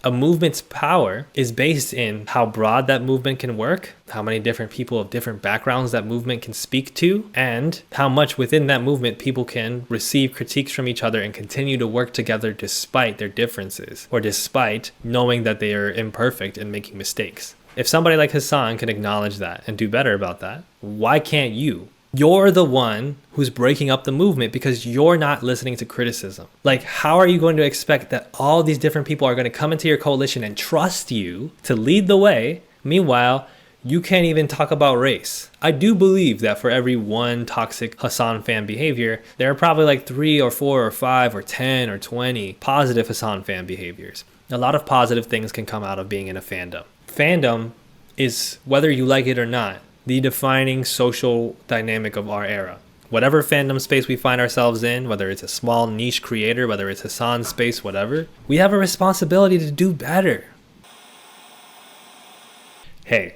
A movement's power is based in how broad that movement can work, how many different people of different backgrounds that movement can speak to, and how much within that movement people can receive critiques from each other and continue to work together despite their differences, or despite knowing that they are imperfect and making mistakes. If somebody like Hasan can acknowledge that and do better about that, why can't you? You're the one who's breaking up the movement because you're not listening to criticism. Like, how are you going to expect that all these different people are going to come into your coalition and trust you to lead the way? Meanwhile, you can't even talk about race. I do believe that for every one toxic Hasan fan behavior, there are probably like 3 or 4 or 5 or 10 or 20 positive Hasan fan behaviors. A lot of positive things can come out of being in a fandom. Fandom is, whether you like it or not, the defining social dynamic of our era. Whatever fandom space we find ourselves in, whether it's a small niche creator, whether it's Hasan's space, whatever, we have a responsibility to do better. Hey,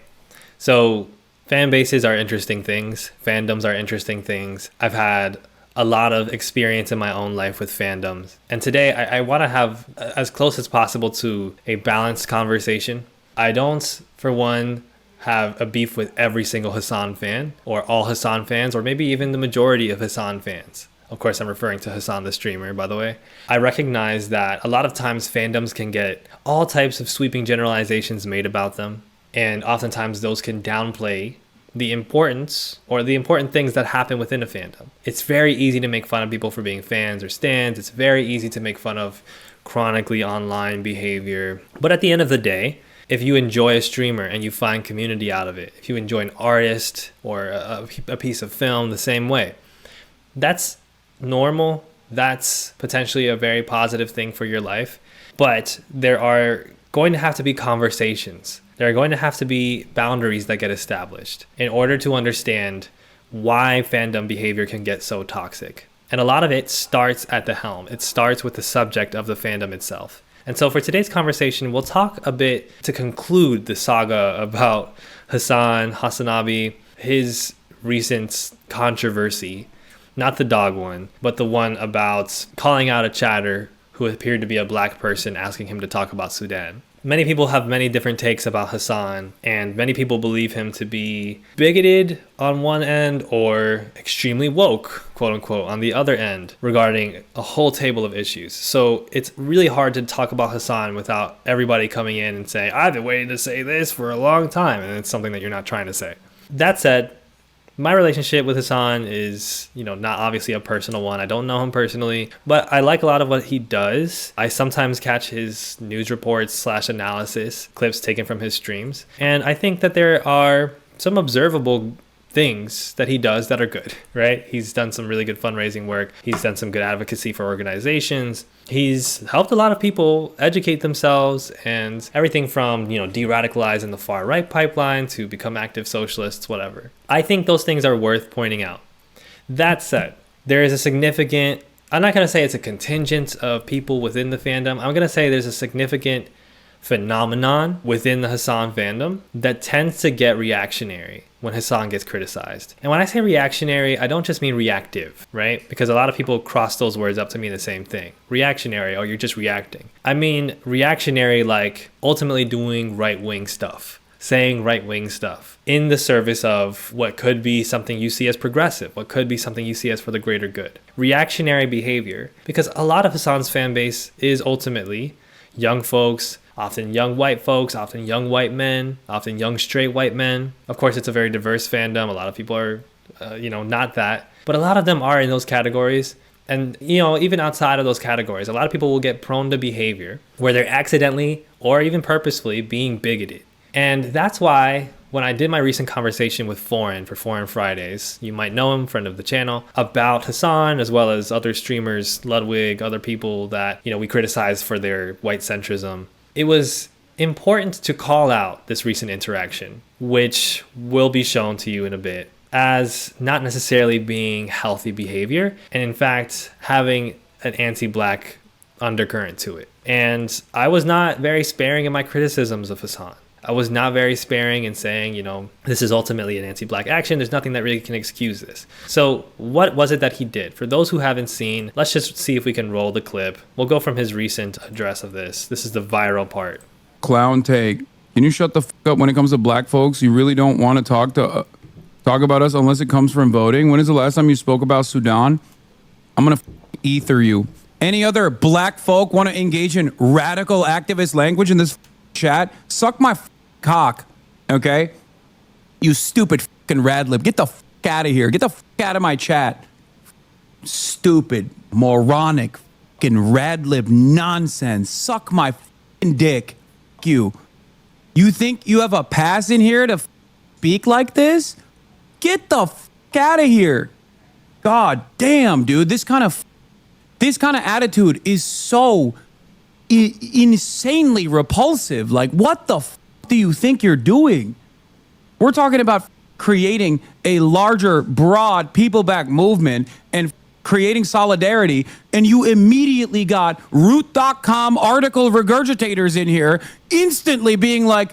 so fan bases are interesting things. Fandoms are interesting things. I've had a lot of experience in my own life with fandoms. And today I want to have as close as possible to a balanced conversation. I don't, for one, have a beef with every single Hasan fan or all Hasan fans or maybe even the majority of Hasan fans. Of course, I'm referring to Hasan the streamer, by the way. I recognize that a lot of times fandoms can get all types of sweeping generalizations made about them. And oftentimes those can downplay the importance or the important things that happen within a fandom. It's very easy to make fun of people for being fans or stans. It's very easy to make fun of chronically online behavior. But at the end of the day, if you enjoy a streamer and you find community out of it, if you enjoy an artist or a piece of film the same way, that's normal. That's potentially a very positive thing for your life. But there are going to have to be conversations. There are going to have to be boundaries that get established in order to understand why fandom behavior can get so toxic. And a lot of it starts at the helm. It starts with the subject of the fandom itself. And so for today's conversation, we'll talk a bit to conclude the saga about Hasanabi, his recent controversy, not the dog one, but the one about calling out a chatter who appeared to be a black person asking him to talk about Sudan. Many people have many different takes about Hasan, and many people believe him to be bigoted on one end or extremely woke, quote unquote, on the other end regarding a whole table of issues. So it's really hard to talk about Hasan without everybody coming in and saying, I've been waiting to say this for a long time, and it's something that you're not trying to say. That said, my relationship with Hasan is, not obviously a personal one. I don't know him personally, but I like a lot of what he does. I sometimes catch his news reports / analysis clips taken from his streams. And I think that there are some observable things that he does that are good, right? He's done some really good fundraising work. He's done some good advocacy for organizations. He's helped a lot of people educate themselves and everything from, de-radicalize in the far right pipeline to become active socialists, whatever. I think those things are worth pointing out. That said, there is a significant, I'm not going to say it's a contingent of people within the fandom. I'm going to say there's a significant phenomenon within the Hasan fandom that tends to get reactionary when Hasan gets criticized. And when I say reactionary, I don't just mean reactive, right? Because a lot of people cross those words up to mean the same thing. Reactionary, oh, you're just reacting. I mean reactionary like ultimately doing right-wing stuff, saying right-wing stuff in the service of what could be something you see as progressive, what could be something you see as for the greater good. Reactionary behavior, because a lot of Hasan's fan base is ultimately young folks, often young white folks, often young white men, often young straight white men. Of course, it's a very diverse fandom. A lot of people are, not that. But a lot of them are in those categories. And, even outside of those categories, a lot of people will get prone to behavior where they're accidentally or even purposefully being bigoted. And that's why when I did my recent conversation with Foreign for Foreign Fridays, you might know him, friend of the channel, about Hasan as well as other streamers, Ludwig, other people that, we criticize for their white centrism. It was important to call out this recent interaction, which will be shown to you in a bit, as not necessarily being healthy behavior, and in fact, having an anti-black undercurrent to it. And I was not very sparing in my criticisms of Hasan. I was not very sparing in saying, this is ultimately an anti-black action. There's nothing that really can excuse this. So what was it that he did? For those who haven't seen, let's just see if we can roll the clip. We'll go from his recent address of this. This is the viral part. Clown take. Can you shut the fuck up when it comes to black folks? You really don't want to talk about us unless it comes from voting. When is the last time you spoke about Sudan? I'm gonna ether you. Any other black folk want to engage in radical activist language in this chat? Suck my cock, okay? You stupid fucking rad lib. Get the fuck out of here. Get the fuck out of my chat. Stupid, moronic, fucking rad lib nonsense. Suck my fucking dick. Fuck you. You think you have a pass in here to speak like this? Get the fuck out of here. God damn, dude. This kind of attitude is so insanely repulsive. Like, what the f do you think you're doing? We're talking about creating a larger, broad, people-backed movement and creating solidarity, and you immediately got root.com article regurgitators in here instantly being like,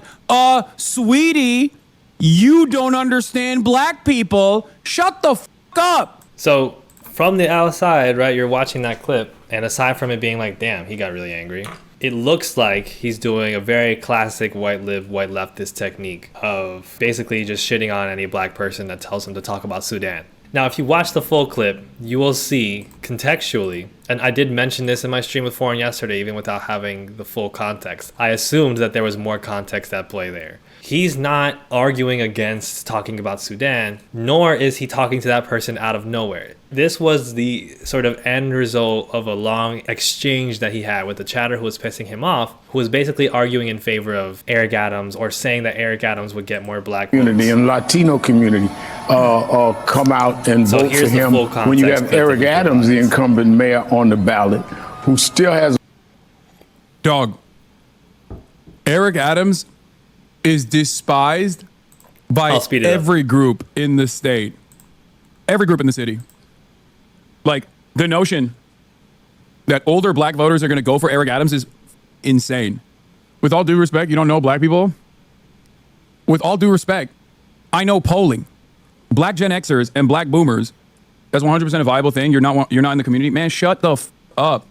sweetie, you don't understand black people. Shut the f up. So from the outside, right, you're watching that clip, and aside from it being like, damn, he got really angry, it looks like he's doing a very classic white leftist technique of basically just shitting on any black person that tells him to talk about Sudan. Now, if you watch the full clip, you will see contextually, and I did mention this in my stream with Foreign yesterday, even without having the full context. I assumed that there was more context at play there. He's not arguing against talking about Sudan, nor is he talking to that person out of nowhere. This was the sort of end result of a long exchange that he had with the chatter who was pissing him off, who was basically arguing in favor of Eric Adams, or saying that Eric Adams would get more black votes. Community and Latino community come out and vote for him when you have Eric Adams, the incumbent mayor, on the ballot, who still has... Dog, Eric Adams is despised by every group in the state. Every group in the city. Like, the notion that older black voters are going to go for Eric Adams is insane. With all due respect, you don't know black people? With all due respect, I know polling. Black Gen Xers and black boomers, that's 100% a viable thing. You're not in the community. Man, shut the f up.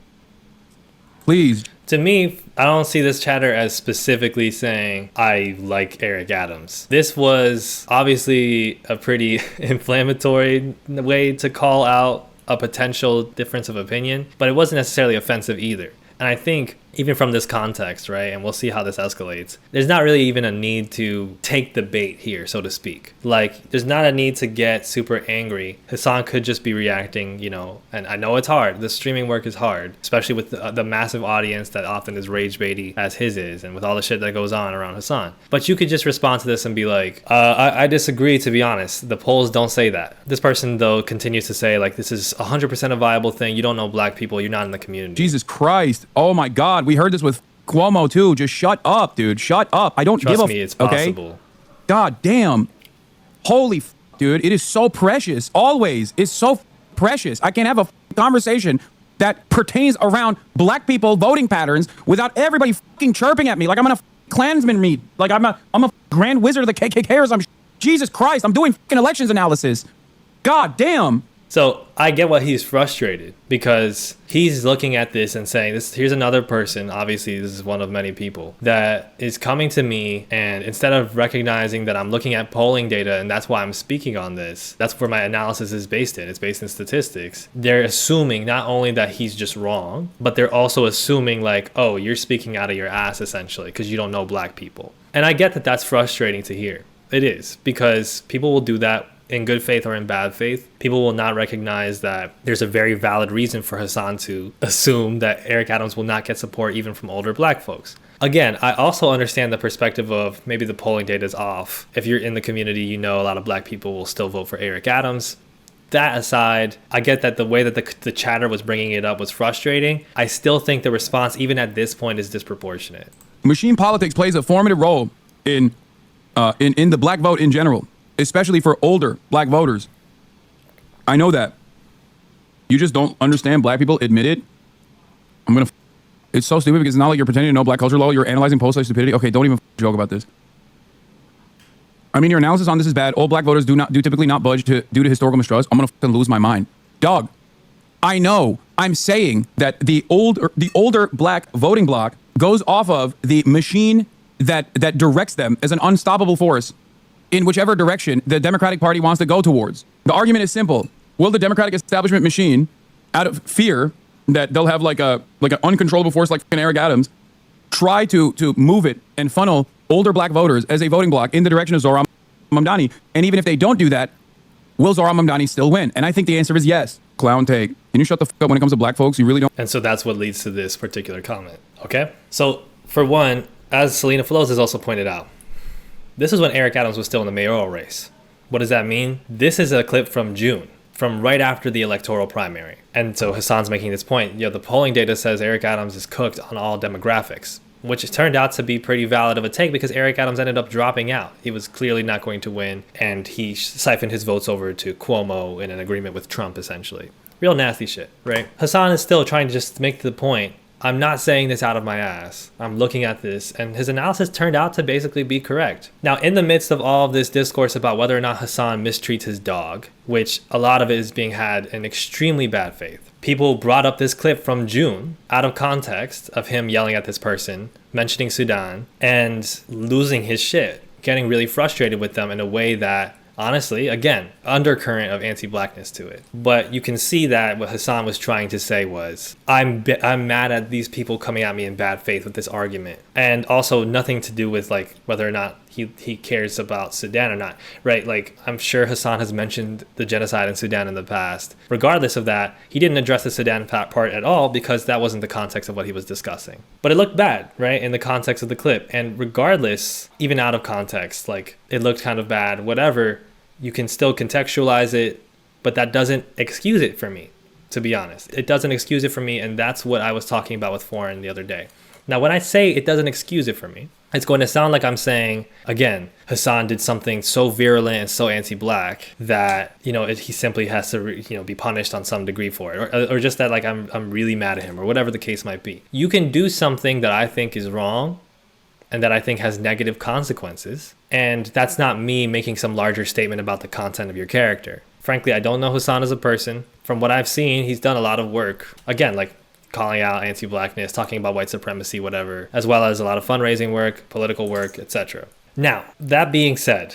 Please. To me, I don't see this chatter as specifically saying, I like Eric Adams. This was obviously a pretty inflammatory way to call out a potential difference of opinion, but it wasn't necessarily offensive either. And I think even from this context, right, and we'll see how this escalates, there's not really even a need to take the bait here, so to speak. Like, there's not a need to get super angry. Hasan could just be reacting, and I know it's hard. The streaming work is hard, especially with the massive audience that often is rage baity as his is, and with all the shit that goes on around Hasan. But you could just respond to this and be like, I disagree, to be honest. The polls don't say that. This person, though, continues to say, like, this is 100% a viable thing. You don't know black people. You're not in the community. Jesus Christ. Oh my God. We heard this with Cuomo too. Just shut up, dude. Shut up. I don't Trust give a me, it's possible. Okay? God damn. Holy dude. It is so precious. Always. It's so precious. I can't have a conversation that pertains around black people voting patterns without everybody fucking chirping at me like I'm on a Klansman meet. Like I'm a grand wizard of the KKK or some Jesus Christ. I'm doing fucking elections analysis. God damn. So I get why he's frustrated, because he's looking at this and saying, here's another person, obviously this is one of many people, that is coming to me, and instead of recognizing that I'm looking at polling data and that's why I'm speaking on this, that's where my analysis is based in, it's based in statistics, they're assuming not only that he's just wrong, but they're also assuming like, oh, you're speaking out of your ass essentially because you don't know black people. And I get that that's frustrating to hear. It is, because people will do that in good faith or in bad faith. People will not recognize that there's a very valid reason for Hasan to assume that Eric Adams will not get support even from older black folks. Again, I also understand the perspective of maybe the polling data is off. If you're in the community, a lot of black people will still vote for Eric Adams. That aside, I get that the way that the chatter was bringing it up was frustrating. I still think the response, even at this point, is disproportionate. Machine politics plays a formative role in the black vote in general, especially for older black voters. I know that. You just don't understand black people. Admit it. It's so stupid because it's not like you're pretending to know black culture law. You're analyzing post-life stupidity. Okay, don't even joke about this. I mean, your analysis on this is bad. All black voters do typically not budge due to historical mistrust. I'm gonna lose my mind, dog. I know. I'm saying that the older black voting bloc goes off of the machine that directs them as an unstoppable force in whichever direction the Democratic Party wants to go towards. The argument is simple. Will the Democratic establishment machine, out of fear that they'll have like an uncontrollable force like Eric Adams, try to move it and funnel older black voters as a voting bloc in the direction of Zohran Mamdani? And even if they don't do that, will Zohran Mamdani still win? And I think the answer is yes. Clown take. Can you shut the fuck up when it comes to black folks? You really don't. And so that's what leads to this particular comment. Okay? So for one, as Selena Flows has also pointed out, this is when Eric Adams was still in the mayoral race. What does that mean? This is a clip from June, from right after the electoral primary. And so Hasan's making this point. The polling data says Eric Adams is cooked on all demographics, which turned out to be pretty valid of a take because Eric Adams ended up dropping out. He was clearly not going to win, and he siphoned his votes over to Cuomo in an agreement with Trump, essentially. Real nasty shit, right? Hasan is still trying to just make the point. I'm not saying this out of my ass. I'm looking at this, and his analysis turned out to basically be correct. Now, in the midst of all of this discourse about whether or not Hasan mistreats his dog, which a lot of it is being had in extremely bad faith, people brought up this clip from June out of context of him yelling at this person, mentioning Sudan, and losing his shit, getting really frustrated with them in a way that, honestly, again, undercurrent of anti-blackness to it. But you can see that what Hasan was trying to say was, I'm mad at these people coming at me in bad faith with this argument. And also nothing to do with like whether or not he cares about Sudan or not, right? Like, I'm sure Hasan has mentioned the genocide in Sudan in the past. Regardless of that, he didn't address the Sudan part at all because that wasn't the context of what he was discussing. But it looked bad, right, in the context of the clip. And regardless, even out of context, like, it looked kind of bad, whatever, you can still contextualize it, but that doesn't excuse it for me, to be honest. It doesn't excuse it for me, and that's what I was talking about with Foreign the other day. Now, when I say it doesn't excuse it for me, it's going to sound like I'm saying, again, Hasan did something so virulent and so anti-black that, he simply has to, be punished on some degree for it. Or just that, like, I'm really mad at him, or whatever the case might be. You can do something that I think is wrong and that I think has negative consequences. And that's not me making some larger statement about the content of your character. Frankly, I don't know Hasan as a person. From what I've seen, he's done a lot of work. Again, like, calling out anti-blackness, talking about white supremacy, whatever, as well as a lot of fundraising work, political work, etc. Now, that being said,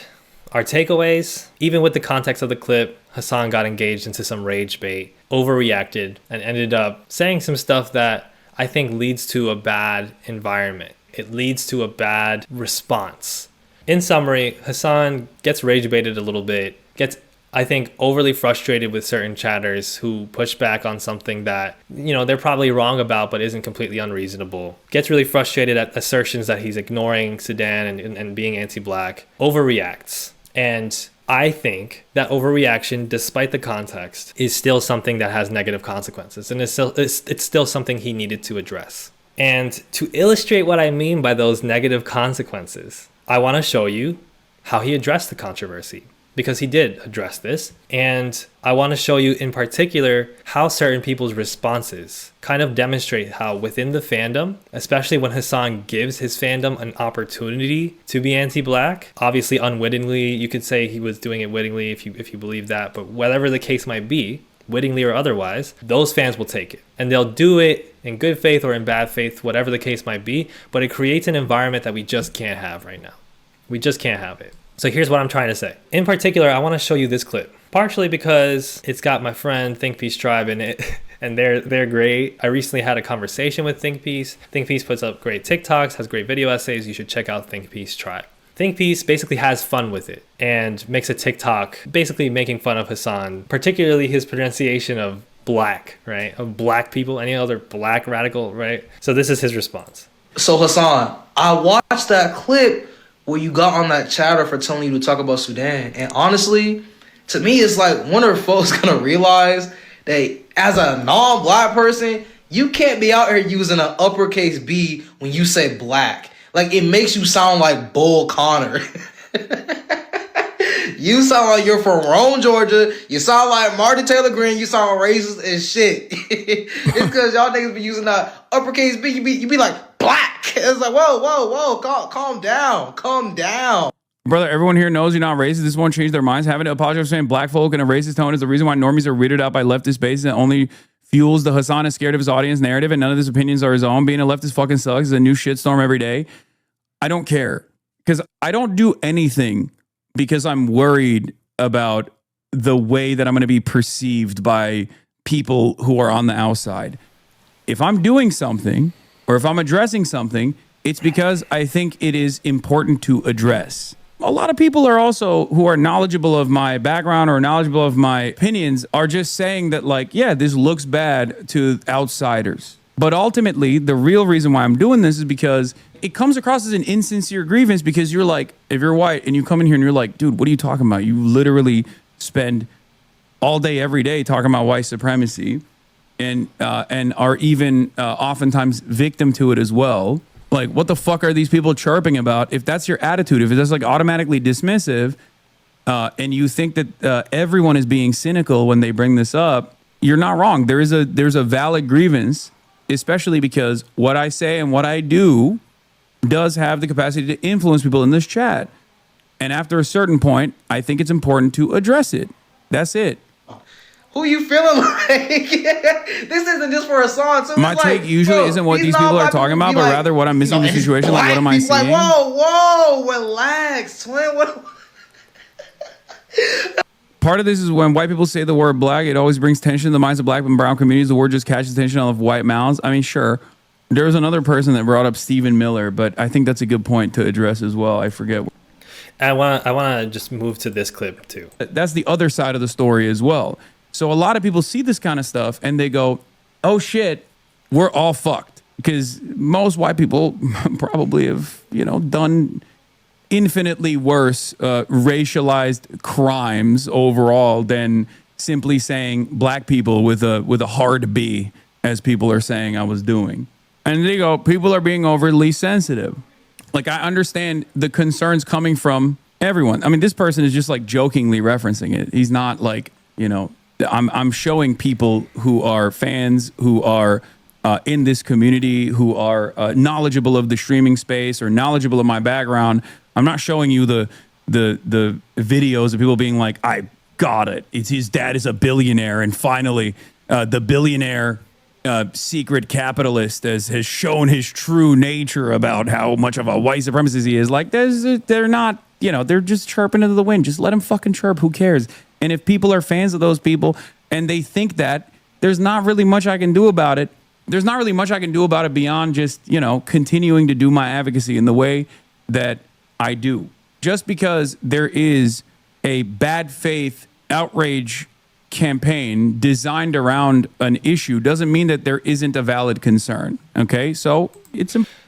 our takeaways, even with the context of the clip, Hasan got engaged into some rage bait, overreacted, and ended up saying some stuff that I think leads to a bad environment. It leads to a bad response. In summary, Hasan gets rage baited a little bit, gets, I think, overly frustrated with certain chatters who push back on something that, they're probably wrong about but isn't completely unreasonable. Gets really frustrated at assertions that he's ignoring Sudan and being anti-black. Overreacts. And I think that overreaction, despite the context, is still something that has negative consequences. And it's still something he needed to address. And to illustrate what I mean by those negative consequences, I want to show you how he addressed the controversy. Because he did address this. And I want to show you in particular how certain people's responses kind of demonstrate how within the fandom, especially when Hasan gives his fandom an opportunity to be anti-black, obviously unwittingly, you could say he was doing it wittingly if you believe that, but whatever the case might be, wittingly or otherwise, those fans will take it. And they'll do it in good faith or in bad faith, whatever the case might be, but it creates an environment that we just can't have right now. We just can't have it. So here's what I'm trying to say. In particular, I want to show you this clip, partially because it's got my friend Think Peace Tribe in it, and they're great. I recently had a conversation with Think Peace. Think Peace puts up great TikToks, has great video essays. You should check out Think Peace Tribe. Think Peace basically has fun with it and makes a TikTok basically making fun of Hasan, particularly his pronunciation of black, right? Of black people, any other black radical, right? So this is his response. So Hasan, I watched that clip where you got on that chatter for telling you to talk about Sudan. And honestly, to me, it's like, when are folks going to realize that as a non-black person, you can't be out here using an uppercase B when you say black. Like, it makes you sound like Bull Connor. You sound like you're from Rome, Georgia. You sound like Martin Taylor Greene. You sound racist as shit. It's because y'all niggas be using that uppercase B. You be like, black. It's like, whoa, calm down. Brother, everyone here knows you're not racist. This won't change their minds. Having to apologize for saying black folk in a racist tone is the reason why normies are weirded out by leftist bases and only fuels the Hasan is scared of his audience narrative and none of his opinions are his own. Being a leftist fucking sucks. It's a new shitstorm every day. I don't care because I don't do anything because I'm worried about the way that I'm going to be perceived by people who are on the outside. If I'm doing something or if I'm addressing something, it's because I think it is important to address. A lot of people are also who are knowledgeable of my background or knowledgeable of my opinions are just saying that like, yeah, this looks bad to outsiders. But ultimately, the real reason why I'm doing this is because it comes across as an insincere grievance because you're like, if you're white and you come in here and you're like, dude, what are you talking about? You literally spend all day, every day talking about white supremacy and are even oftentimes victim to it as well. Like, what the fuck are these people chirping about? If that's your attitude, if it's like automatically dismissive, and you think that everyone is being cynical when they bring this up, you're not wrong. There's a valid grievance, especially because what I say and what I do does have the capacity to influence people in this chat. And after a certain point, I think it's important to address it. That's it. Who you feeling like? This isn't just for a song. So my take usually isn't what these people are talking about, but rather what I'm missing in the situation. Like, what am I seeing? Like, whoa, relax, twin. What? Part of this is when white people say the word black, it always brings tension in the minds of black and brown communities. The word just catches attention of white mouths. I mean, sure. There was another person that brought up Stephen Miller, but I think that's a good point to address as well. I forget. I want to just move to this clip too. That's the other side of the story as well. So a lot of people see this kind of stuff and they go, oh shit, we're all fucked. Because most white people probably have, done infinitely worse racialized crimes overall than simply saying black people with a hard B, as people are saying I was doing. And they go, people are being overly sensitive. Like, I understand the concerns coming from everyone. I mean, this person is just like jokingly referencing it. He's not like, I'm showing people who are fans, who are in this community, who are knowledgeable of the streaming space or knowledgeable of my background. I'm not showing you the videos of people being like, I got it. It's his dad is a billionaire. And finally, the billionaire secret capitalist has shown his true nature about how much of a white supremacist he is. Like, they're not, they're just chirping into the wind. Just let them fucking chirp. Who cares? And if people are fans of those people and they think that, there's not really much I can do about it. There's not really much I can do about it beyond just, continuing to do my advocacy in the way that I do. Just because there is a bad faith outrage campaign designed around an issue doesn't mean that there isn't a valid concern. Okay, so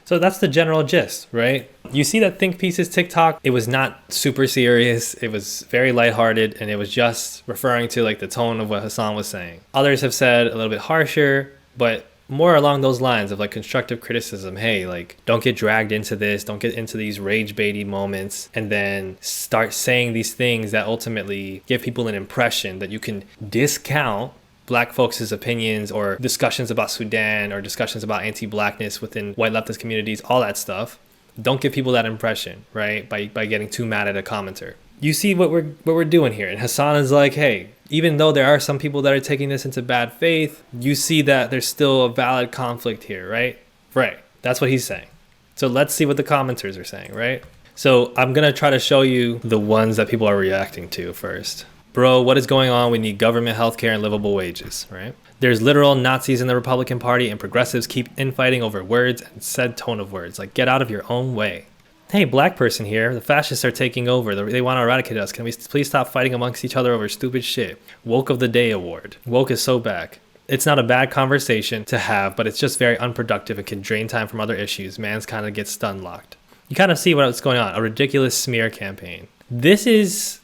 so that's the general gist, right? You see that Think Pieces TikTok, it was not super serious. It was very lighthearted, and it was just referring to like the tone of what Hasan was saying. Others have said a little bit harsher, but more along those lines of like constructive criticism. Hey, like, don't get dragged into this. Don't get into these rage baity moments and then start saying these things that ultimately give people an impression that you can discount black folks' opinions or discussions about Sudan or discussions about anti-blackness within white leftist communities, all that stuff. Don't give people that impression, right? By getting too mad at a commenter. You see what we're doing here. And Hasan is like, hey, even though there are some people that are taking this into bad faith, you see that there's still a valid conflict here, right? Right. That's what he's saying. So let's see what the commenters are saying, right? So I'm going to try to show you the ones that people are reacting to first. Bro, what is going on? We need government, healthcare, and livable wages, right? There's literal Nazis in the Republican Party, and progressives keep infighting over words and said tone of words. Like, get out of your own way. Hey, black person here. The fascists are taking over. They want to eradicate us. Can we please stop fighting amongst each other over stupid shit? Woke of the Day award. Woke is so back. It's not a bad conversation to have, but it's just very unproductive and can drain time from other issues. Man's kind of gets stun locked. You kind of see what's going on. A ridiculous smear campaign. This is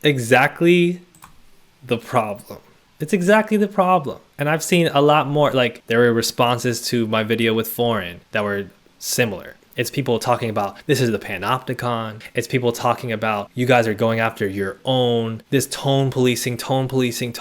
exactly the problem. It's exactly the problem. And I've seen a lot more, like, there were responses to my video with Foreign that were similar. It's people talking about, this is the panopticon. It's people talking about, you guys are going after your own. This tone policing. This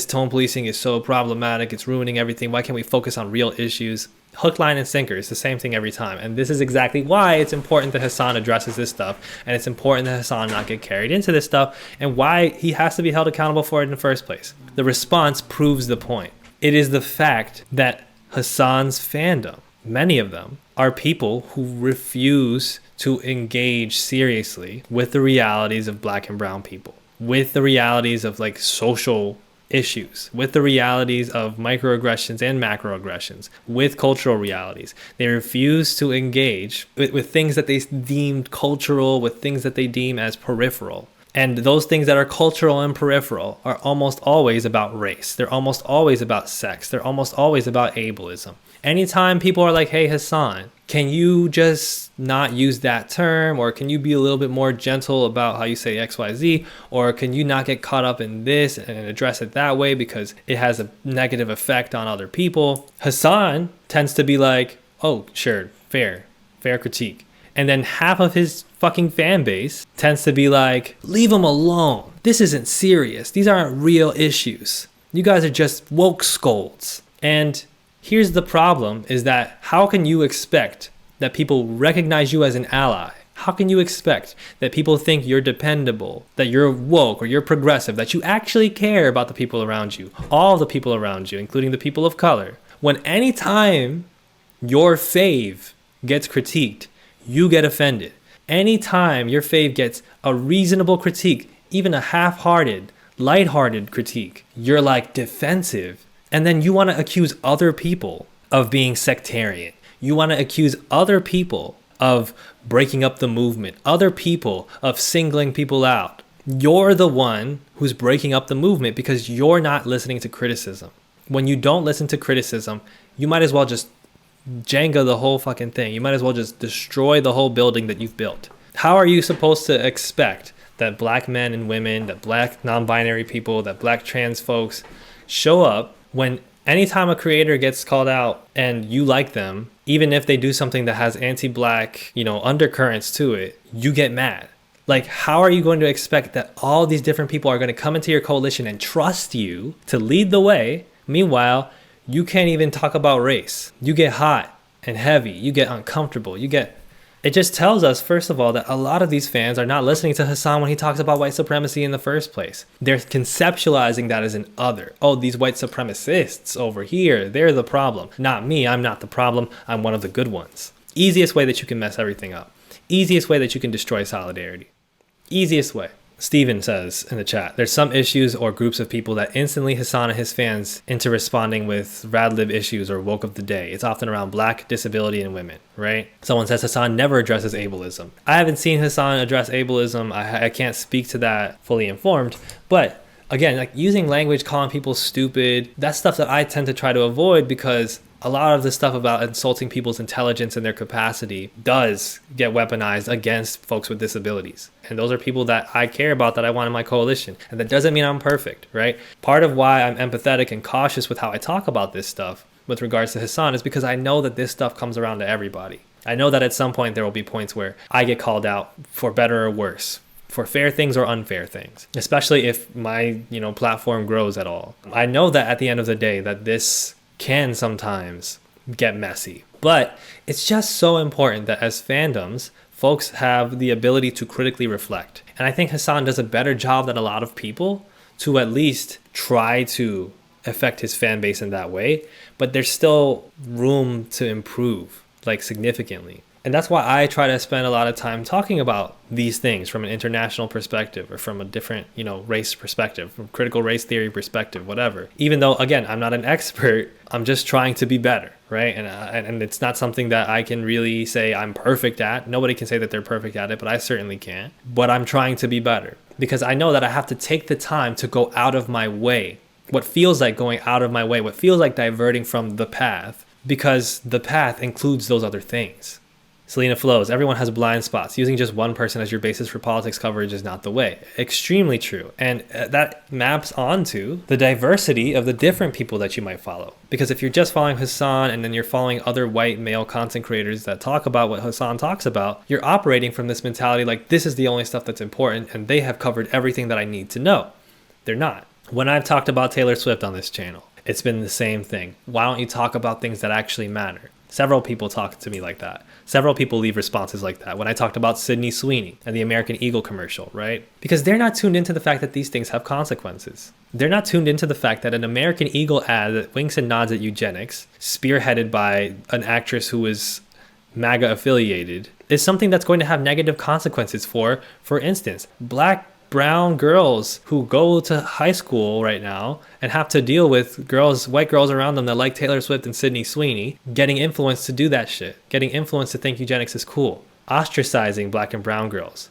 tone policing is so problematic. It's ruining everything. Why can't we focus on real issues? Hook, line, and sinker. It's the same thing every time. And this is exactly why it's important that Hasan addresses this stuff. And it's important that Hasan not get carried into this stuff, and why he has to be held accountable for it in the first place. The response proves the point. It is the fact that Hasan's fandom, many of them, are people who refuse to engage seriously with the realities of black and brown people, with the realities of like social issues, with the realities of microaggressions and macroaggressions, with cultural realities. They refuse to engage with things that they deemed cultural, with things that they deem as peripheral. And those things that are cultural and peripheral are almost always about race. They're almost always about sex. They're almost always about ableism. Anytime people are like, hey, Hasan, can you just not use that term? Or can you be a little bit more gentle about how you say XYZ? Or can you not get caught up in this and address it that way because it has a negative effect on other people? Hasan tends to be like, oh, sure, fair critique. And then half of his fucking fan base tends to be like, leave him alone. This isn't serious. These aren't real issues. You guys are just woke scolds. And here's the problem, is that how can you expect that people recognize you as an ally? How can you expect that people think you're dependable, that you're woke or you're progressive, that you actually care about the people around you, all the people around you, including the people of color, when anytime your fave gets critiqued, you get offended? Anytime your fave gets a reasonable critique, even a half-hearted, lighthearted critique, you're like defensive. And then you want to accuse other people of being sectarian. You want to accuse other people of breaking up the movement, other people of singling people out. You're the one who's breaking up the movement because you're not listening to criticism. When you don't listen to criticism, you might as well just Jenga the whole fucking thing. You might as well just destroy the whole building that you've built. How are you supposed to expect that black men and women, that black non-binary people, that black trans folks show up when anytime a creator gets called out and you like them, even if they do something that has anti-black, undercurrents to it, you get mad? Like, how are you going to expect that all these different people are going to come into your coalition and trust you to lead the way? Meanwhile, you can't even talk about race. You get hot and heavy. You get uncomfortable. It just tells us, first of all, that a lot of these fans are not listening to Hasan when he talks about white supremacy in the first place. They're conceptualizing that as an other. Oh, these white supremacists over here, they're the problem. Not me, I'm not the problem. I'm one of the good ones. Easiest way that you can mess everything up. Easiest way that you can destroy solidarity. Easiest way. Steven says in the chat, there's some issues or groups of people that instantly Hasan and his fans into responding with rad-lib issues or woke of the day. It's often around black, disability, and women, right? Someone says Hasan never addresses ableism. I haven't seen Hasan address ableism. I can't speak to that fully informed, but again, like using language, calling people stupid, that's stuff that I tend to try to avoid because a lot of the stuff about insulting people's intelligence and their capacity does get weaponized against folks with disabilities. And those are people that I care about, that I want in my coalition. And that doesn't mean I'm perfect, right? Part of why I'm empathetic and cautious with how I talk about this stuff with regards to Hasan is because I know that this stuff comes around to everybody. I know that at some point there will be points where I get called out for better or worse, for fair things or unfair things, especially if my, platform grows at all. I know that at the end of the day that this can sometimes get messy, but it's just so important that as fandoms, folks have the ability to critically reflect. And I think Hasan does a better job than a lot of people to at least try to affect his fan base in that way, but there's still room to improve, like significantly. And that's why I try to spend a lot of time talking about these things from an international perspective or from a different, race perspective, from critical race theory perspective, whatever. Even though, again, I'm not an expert, I'm just trying to be better, right? And it's not something that I can really say I'm perfect at. Nobody can say that they're perfect at it, but I certainly can. But I'm trying to be better because I know that I have to take the time to go out of my way. What feels like going out of my way, what feels like diverting from the path, because the path includes those other things. Selena Flows, everyone has blind spots. Using just one person as your basis for politics coverage is not the way. Extremely true. And that maps onto the diversity of the different people that you might follow. Because if you're just following Hasan and then you're following other white male content creators that talk about what Hasan talks about, you're operating from this mentality like this is the only stuff that's important and they have covered everything that I need to know. They're not. When I've talked about Taylor Swift on this channel, it's been the same thing. Why don't you talk about things that actually matter? Several people talk to me like that. Several people leave responses like that when I talked about Sydney Sweeney and the American Eagle commercial, right? Because they're not tuned into the fact that these things have consequences. They're not tuned into the fact that an American Eagle ad that winks and nods at eugenics, spearheaded by an actress who is MAGA affiliated, is something that's going to have negative consequences for instance, black, brown girls who go to high school right now and have to deal with white girls around them that like Taylor Swift and Sydney Sweeney, getting influenced to do that shit, getting influenced to think eugenics is cool, ostracizing black and brown girls,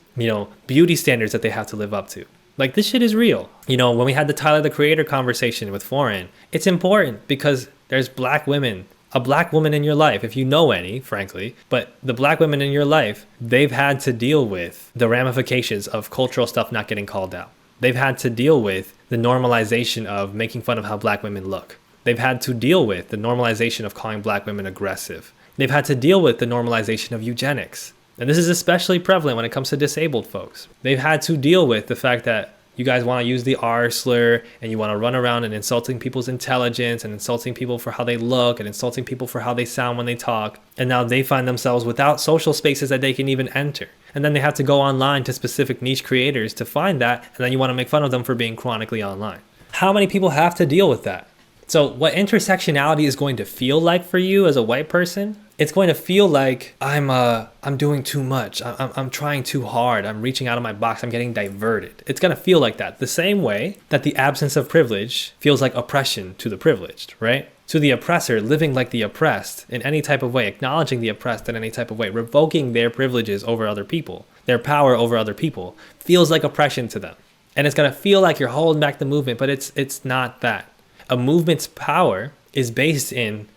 beauty standards that they have to live up to. Like, this shit is real. When we had the Tyler the Creator conversation with Foreign, it's important because there's black women, a black woman in your life, if you know any, frankly, but the black women in your life, they've had to deal with the ramifications of cultural stuff not getting called out. They've had to deal with the normalization of making fun of how black women look. They've had to deal with the normalization of calling black women aggressive. They've had to deal with the normalization of eugenics. And this is especially prevalent when it comes to disabled folks. They've had to deal with the fact that you guys want to use the R slur and you want to run around and insulting people's intelligence and insulting people for how they look and insulting people for how they sound when they talk. And now they find themselves without social spaces that they can even enter. And then they have to go online to specific niche creators to find that. And then you want to make fun of them for being chronically online. How many people have to deal with that? So what intersectionality is going to feel like for you as a white person, it's going to feel like I'm doing too much. I'm trying too hard. I'm reaching out of my box. I'm getting diverted. It's going to feel like that. The same way that the absence of privilege feels like oppression to the privileged, right? To the oppressor, living like the oppressed in any type of way, acknowledging the oppressed in any type of way, revoking their privileges over other people, their power over other people, feels like oppression to them. And it's going to feel like you're holding back the movement, but it's not that. A movement's power is based in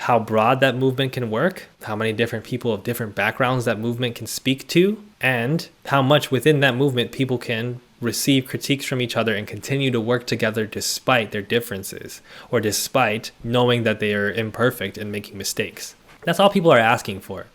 how broad that movement can work, how many different people of different backgrounds that movement can speak to, and how much within that movement people can receive critiques from each other and continue to work together despite their differences or despite knowing that they are imperfect and making mistakes. That's all people are asking for.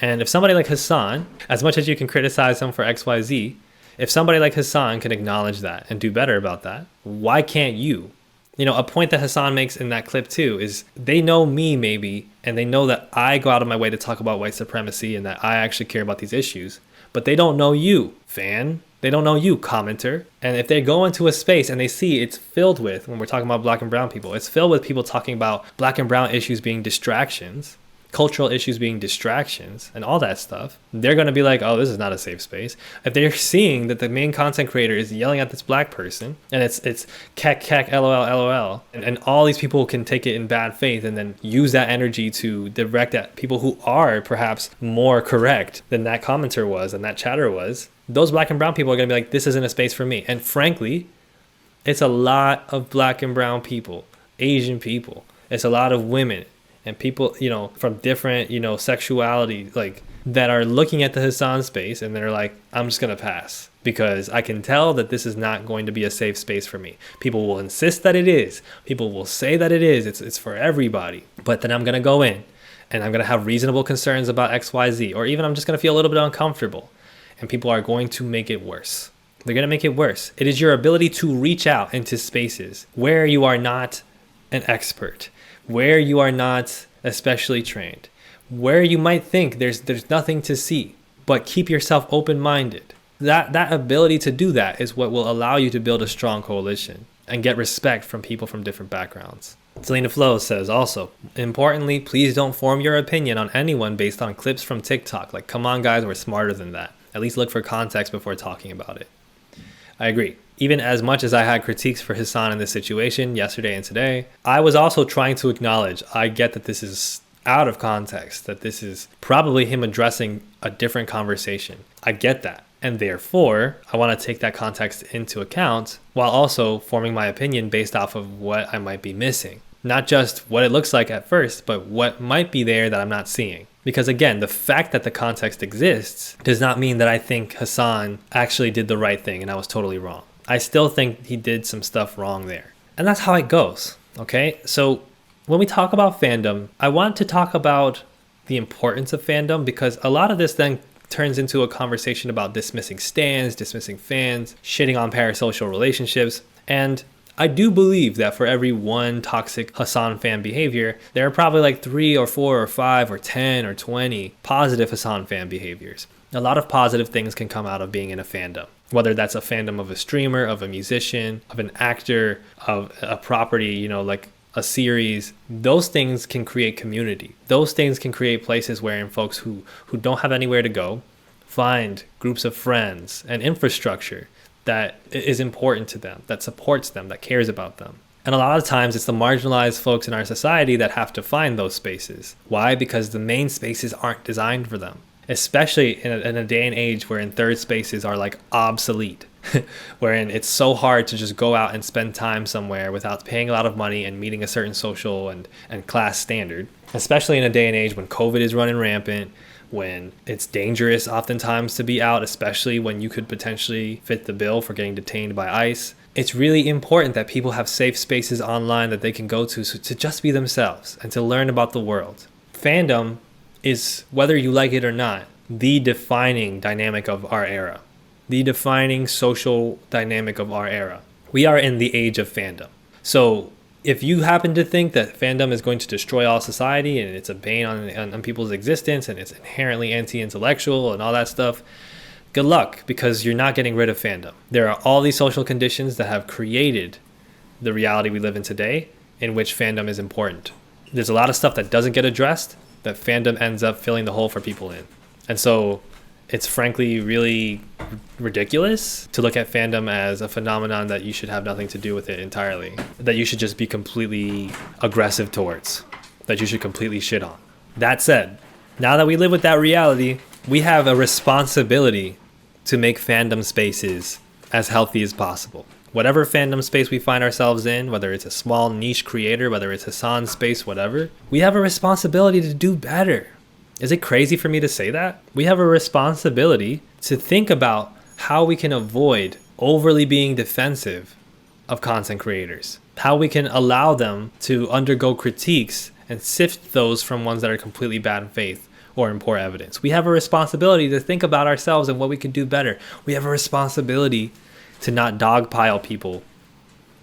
And if somebody like Hasan, as much as you can criticize him for XYZ, if somebody like Hasan can acknowledge that and do better about that, why can't you? A point that Hasan makes in that clip too is they know me maybe, and they know that I go out of my way to talk about white supremacy and that I actually care about these issues, but they don't know you, fan. They don't know you, commenter. And if they go into a space and they see it's filled with, when we're talking about black and brown people, it's filled with people talking about black and brown issues being distractions, cultural issues being distractions, and all that stuff, they're going to be like, oh, this is not a safe space. If they're seeing that the main content creator is yelling at this black person and it's kek lol, and all these people can take it in bad faith and then use that energy to direct at people who are perhaps more correct than that commenter was and that chatter was, those black and brown people are going to be like, this isn't a space for me. And frankly, it's a lot of black and brown people, Asian people, it's a lot of women and people, from different, sexuality, like, that are looking at the Hasan space and they're like, I'm just going to pass because I can tell that this is not going to be a safe space for me. People will insist that it is. People will say that it is. It's for everybody. But then I'm going to go in and I'm going to have reasonable concerns about XYZ, or even I'm just going to feel a little bit uncomfortable, and people are going to make it worse. They're going to make it worse. It is your ability to reach out into spaces where you are not an expert, where you are not especially trained, where you might think there's nothing to see, but keep yourself open-minded. That ability to do that is what will allow you to build a strong coalition and get respect from people from different backgrounds. Selena Flo says also, importantly, please don't form your opinion on anyone based on clips from TikTok. Like, come on guys, we're smarter than that. At least look for context before talking about it. I agree. Even as much as I had critiques for Hasan in this situation yesterday and today, I was also trying to acknowledge, I get that this is out of context, that this is probably him addressing a different conversation. I get that. And therefore, I want to take that context into account while also forming my opinion based off of what I might be missing. Not just what it looks like at first, but what might be there that I'm not seeing. Because again, the fact that the context exists does not mean that I think Hasan actually did the right thing and I was totally wrong. I still think he did some stuff wrong there. And that's how it goes, okay? So when we talk about fandom, I want to talk about the importance of fandom, because a lot of this then turns into a conversation about dismissing stans, dismissing fans, shitting on parasocial relationships. And I do believe that for every one toxic Hasan fan behavior, there are probably like 3 or 4 or 5 or 10 or 20 positive Hasan fan behaviors. A lot of positive things can come out of being in a fandom, whether that's a fandom of a streamer, of a musician, of an actor, of a property, like a series. Those things can create community. Those things can create places wherein folks who don't have anywhere to go find groups of friends and infrastructure that is important to them, that supports them, that cares about them. And a lot of times it's the marginalized folks in our society that have to find those spaces. Why? Because the main spaces aren't designed for them, especially in a day and age wherein third spaces are like obsolete, wherein it's so hard to just go out and spend time somewhere without paying a lot of money and meeting a certain social and class standard, especially in a day and age when COVID is running rampant, when it's dangerous oftentimes to be out, especially when you could potentially fit the bill for getting detained by ICE. It's really important that people have safe spaces online that they can go to just be themselves and to learn about the world. Fandom is, whether you like it or not, the defining dynamic of our era, the defining social dynamic of our era. We are in the age of fandom. So if you happen to think that fandom is going to destroy all society and it's a bane on people's existence and it's inherently anti-intellectual and all that stuff, good luck, because you're not getting rid of fandom. There are all these social conditions that have created the reality we live in today, in which fandom is important. There's a lot of stuff that doesn't get addressed that fandom ends up filling the hole for people in. And so it's frankly really ridiculous to look at fandom as a phenomenon that you should have nothing to do with it entirely, that you should just be completely aggressive towards, that you should completely shit on. That said, now that we live with that reality, we have a responsibility to make fandom spaces as healthy as possible. Whatever fandom space we find ourselves in, whether it's a small niche creator, whether it's Hasan's space, whatever, we have a responsibility to do better. Is it crazy for me to say that? We have a responsibility to think about how we can avoid overly being defensive of content creators, how we can allow them to undergo critiques and sift those from ones that are completely bad in faith or in poor evidence. We have a responsibility to think about ourselves and what we can do better. We have a responsibility to not dogpile people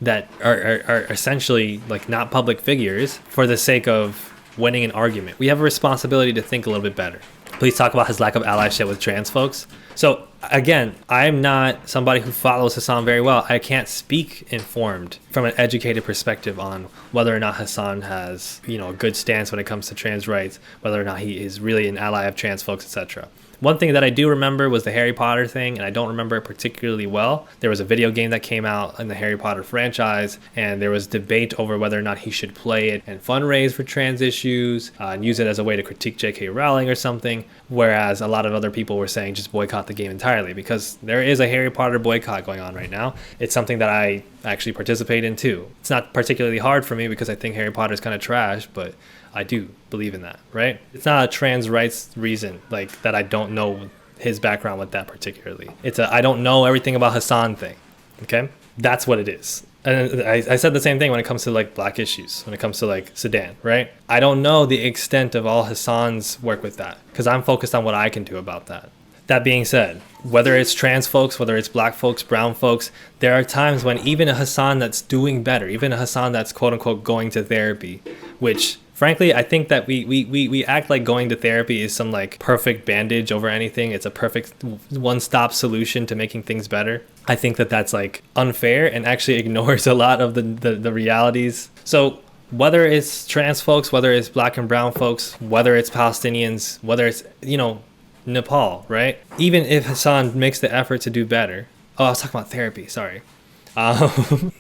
that are essentially like not public figures for the sake of winning an argument. We have a responsibility to think a little bit better. Please talk about his lack of allyship with trans folks. So again, I'm not somebody who follows Hasan very well. I can't speak informed from an educated perspective on whether or not Hasan has, a good stance when it comes to trans rights, whether or not he is really an ally of trans folks, etc. One thing that I do remember was the Harry Potter thing, and I don't remember it particularly well. There was a video game that came out in the Harry Potter franchise, and there was debate over whether or not he should play it and fundraise for trans issues, and use it as a way to critique J.K. Rowling or something, whereas a lot of other people were saying just boycott the game entirely, because there is a Harry Potter boycott going on right now. It's something that I actually participate in too. It's not particularly hard for me because I think Harry Potter is kind of trash, but I do believe in that, right? It's not a trans rights reason, like that I don't know his background with that particularly. It's a I don't know everything about Hasan thing, okay? That's what it is. And I said the same thing when it comes to like black issues, when it comes to like Sudan, right? I don't know the extent of all Hasan's work with that because I'm focused on what I can do about that. That being said, whether it's trans folks, whether it's black folks, brown folks, there are times when even a Hasan that's doing better, even a Hasan that's quote unquote going to therapy, which frankly, I think that we act like going to therapy is some like perfect bandage over anything. It's a perfect one-stop solution to making things better. I think that that's like unfair and actually ignores a lot of the realities. So whether it's trans folks, whether it's black and brown folks, whether it's Palestinians, whether it's, Nepal, right? Even if Hasan makes the effort to do better. Oh, I was talking about therapy, sorry.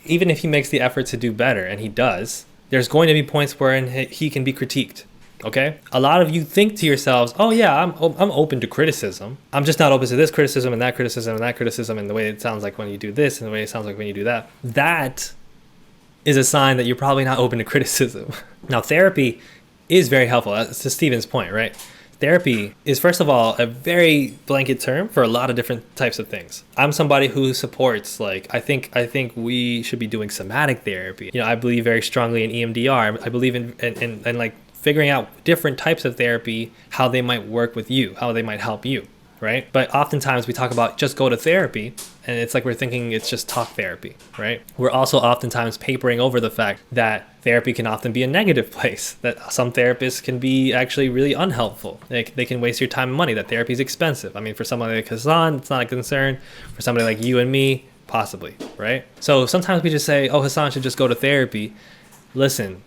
Even if he makes the effort to do better, and he does, there's going to be points wherein he can be critiqued, okay? A lot of you think to yourselves, oh yeah, I'm open to criticism. I'm just not open to this criticism and that criticism and that criticism and the way it sounds like when you do this and the way it sounds like when you do that. That is a sign that you're probably not open to criticism. Now, therapy is very helpful. That's to Steven's point, right? Therapy is, first of all, a very blanket term for a lot of different types of things. I'm somebody who supports, I think we should be doing somatic therapy. I believe very strongly in EMDR. I believe in like figuring out different types of therapy, how they might work with you, how they might help you, right? But oftentimes we talk about just go to therapy, And it's like we're thinking it's just talk therapy, right? We're also oftentimes papering over the fact that therapy can often be a negative place, that some therapists can be actually really unhelpful. They can waste your time and money, that therapy is expensive. I mean, for somebody like Hasan, it's not a concern. For somebody like you and me, possibly, right? So sometimes we just say, oh, Hasan should just go to therapy. Listen,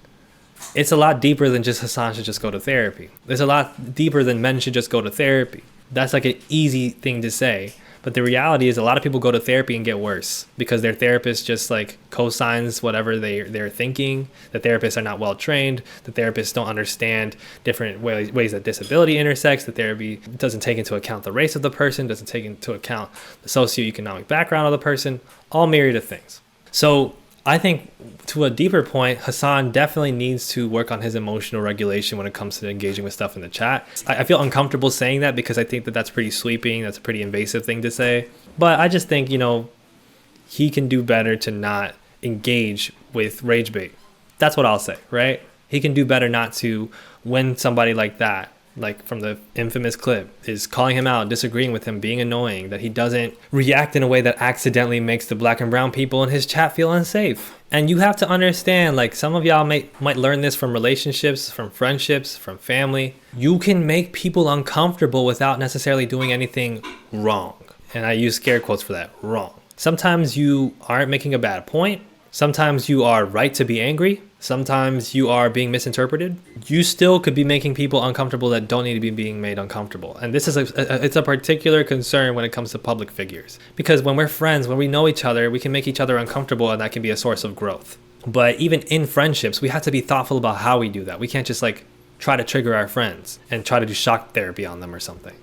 it's a lot deeper than just Hasan should just go to therapy. It's a lot deeper than men should just go to therapy. That's like an easy thing to say. But the reality is a lot of people go to therapy and get worse because their therapist just like co-signs whatever they're thinking. The therapists are not well trained. The therapists don't understand different ways that disability intersects. The therapy doesn't take into account the race of the person, doesn't take into account the socioeconomic background of the person, all myriad of things. So I think to a deeper point, Hasan definitely needs to work on his emotional regulation when it comes to engaging with stuff in the chat. I feel uncomfortable saying that because I think that that's pretty sweeping. That's a pretty invasive thing to say. But I just think, he can do better to not engage with rage bait. That's what I'll say, right? He can do better not to, when somebody like that, like from the infamous clip, is calling him out, disagreeing with him, being annoying, that he doesn't react in a way that accidentally makes the black and brown people in his chat feel unsafe. And you have to understand, like, some of y'all might learn this from relationships, from friendships, from family. You can make people uncomfortable without necessarily doing anything wrong. And I use scare quotes for that, wrong. Sometimes you aren't making a bad point. Sometimes you are right to be angry. Sometimes you are being misinterpreted. You still could be making people uncomfortable that don't need to be being made uncomfortable. And this is it's a particular concern when it comes to public figures. Because when we're friends, when we know each other, we can make each other uncomfortable, and that can be a source of growth. But even in friendships, we have to be thoughtful about how we do that. We can't just like try to trigger our friends and try to do shock therapy on them or something.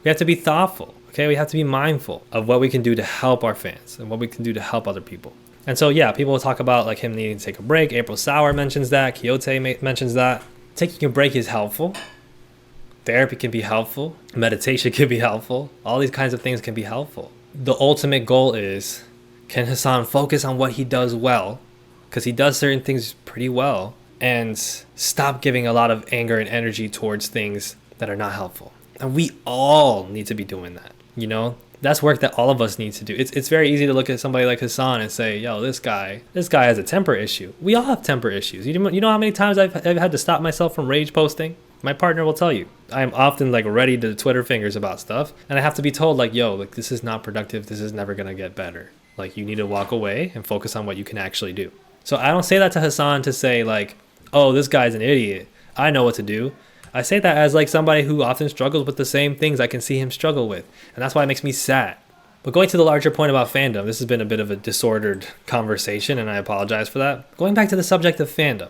We have to be thoughtful, okay? We have to be mindful of what we can do to help our fans and what we can do to help other people. And so, yeah, people will talk about like him needing to take a break. April Sauer mentions that. Quixote mentions that. Taking a break is helpful. Therapy can be helpful. Meditation can be helpful. All these kinds of things can be helpful. The ultimate goal is, can Hasan focus on what he does well? Because he does certain things pretty well. And stop giving a lot of anger and energy towards things that are not helpful. And we all need to be doing that, That's work that all of us need to do. It's very easy to look at somebody like Hasan and say, yo, this guy has a temper issue. We all have temper issues. You know how many times I've had to stop myself from rage posting? My partner will tell you. I am often like ready to Twitter fingers about stuff, and I have to be told like, yo, like this is not productive. This is never going to get better. Like you need to walk away and focus on what you can actually do. So I don't say that to Hasan to say like, oh, this guy's an idiot. I know what to do. I say that as like somebody who often struggles with the same things I can see him struggle with. And that's why it makes me sad. But going to the larger point about fandom, this has been a bit of a disordered conversation, and I apologize for that. Going back to the subject of fandom,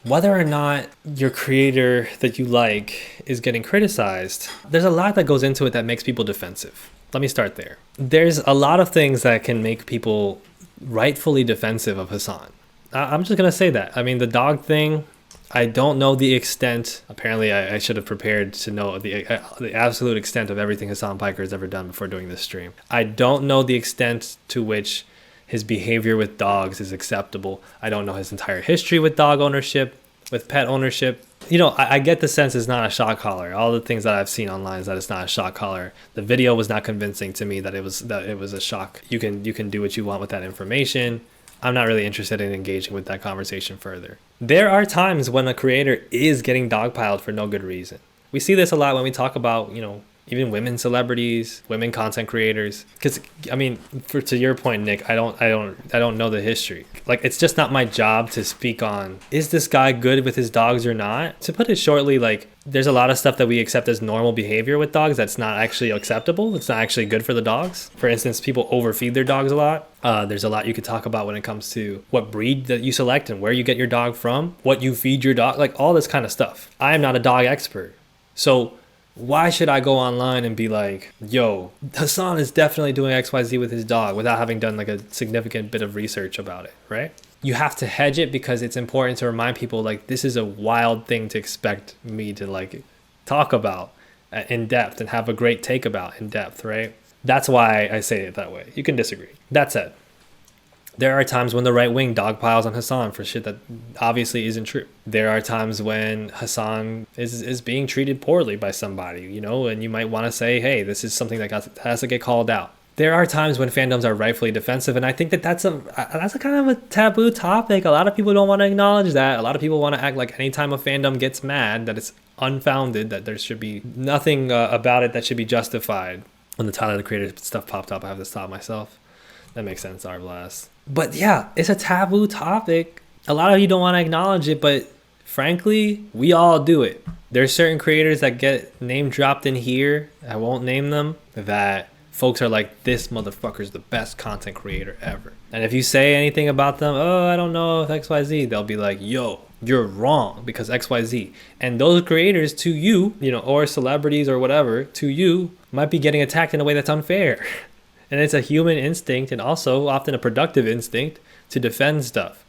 whether or not your creator that you like is getting criticized, there's a lot that goes into it that makes people defensive. Let me start there. There's a lot of things that can make people rightfully defensive of Hasan. I'm just going to say that. I mean, the dog thing, I don't know the extent. Apparently, I should have prepared to know the absolute extent of everything Hasan Piker has ever done before doing this stream. I don't know the extent to which his behavior with dogs is acceptable. I don't know his entire history with dog ownership, with pet ownership. I get the sense it's not a shock collar. All the things that I've seen online is that it's not a shock collar. The video was not convincing to me that it was a shock. You can do what you want with that information. I'm not really interested in engaging with that conversation further. There are times when a creator is getting dogpiled for no good reason. We see this a lot when we talk about, even women celebrities, women content creators. Because I mean, to your point, Nick, I don't know the history. Like, it's just not my job to speak on, is this guy good with his dogs or not? To put it shortly, like, there's a lot of stuff that we accept as normal behavior with dogs that's not actually acceptable. It's not actually good for the dogs. For instance, people overfeed their dogs a lot. There's a lot you could talk about when it comes to what breed that you select and where you get your dog from, what you feed your dog, like all this kind of stuff. I am not a dog expert. So why should I go online and be like, yo, Hasan is definitely doing XYZ with his dog without having done like a significant bit of research about it, right? You have to hedge it because it's important to remind people like this is a wild thing to expect me to like talk about in depth and have a great take about in depth, right? That's why I say it that way. You can disagree. That said, there are times when the right wing dogpiles on Hasan for shit that obviously isn't true. There are times when Hasan is being treated poorly by somebody, and you might want to say, hey, this is something that has to get called out. there are times when fandoms are rightfully defensive, and I think that's a kind of a taboo topic. A lot of people don't want to acknowledge that. A lot of people want to act like anytime a fandom gets mad that it's unfounded, that there should be nothing about it that should be justified. When the Tyler the Creator stuff popped up, I have to stop myself. That makes sense, our blast. But yeah, it's a taboo topic. A lot of you don't want to acknowledge it, but frankly, we all do it. There's certain creators that get name dropped in here, I won't name them, that folks are like, this motherfucker's the best content creator ever. And if you say anything about them, oh, I don't know if XYZ, they'll be like, yo, you're wrong because XYZ. And those creators to you, or celebrities or whatever, to you, might be getting attacked in a way that's unfair. And it's a human instinct, and also often a productive instinct, to defend stuff.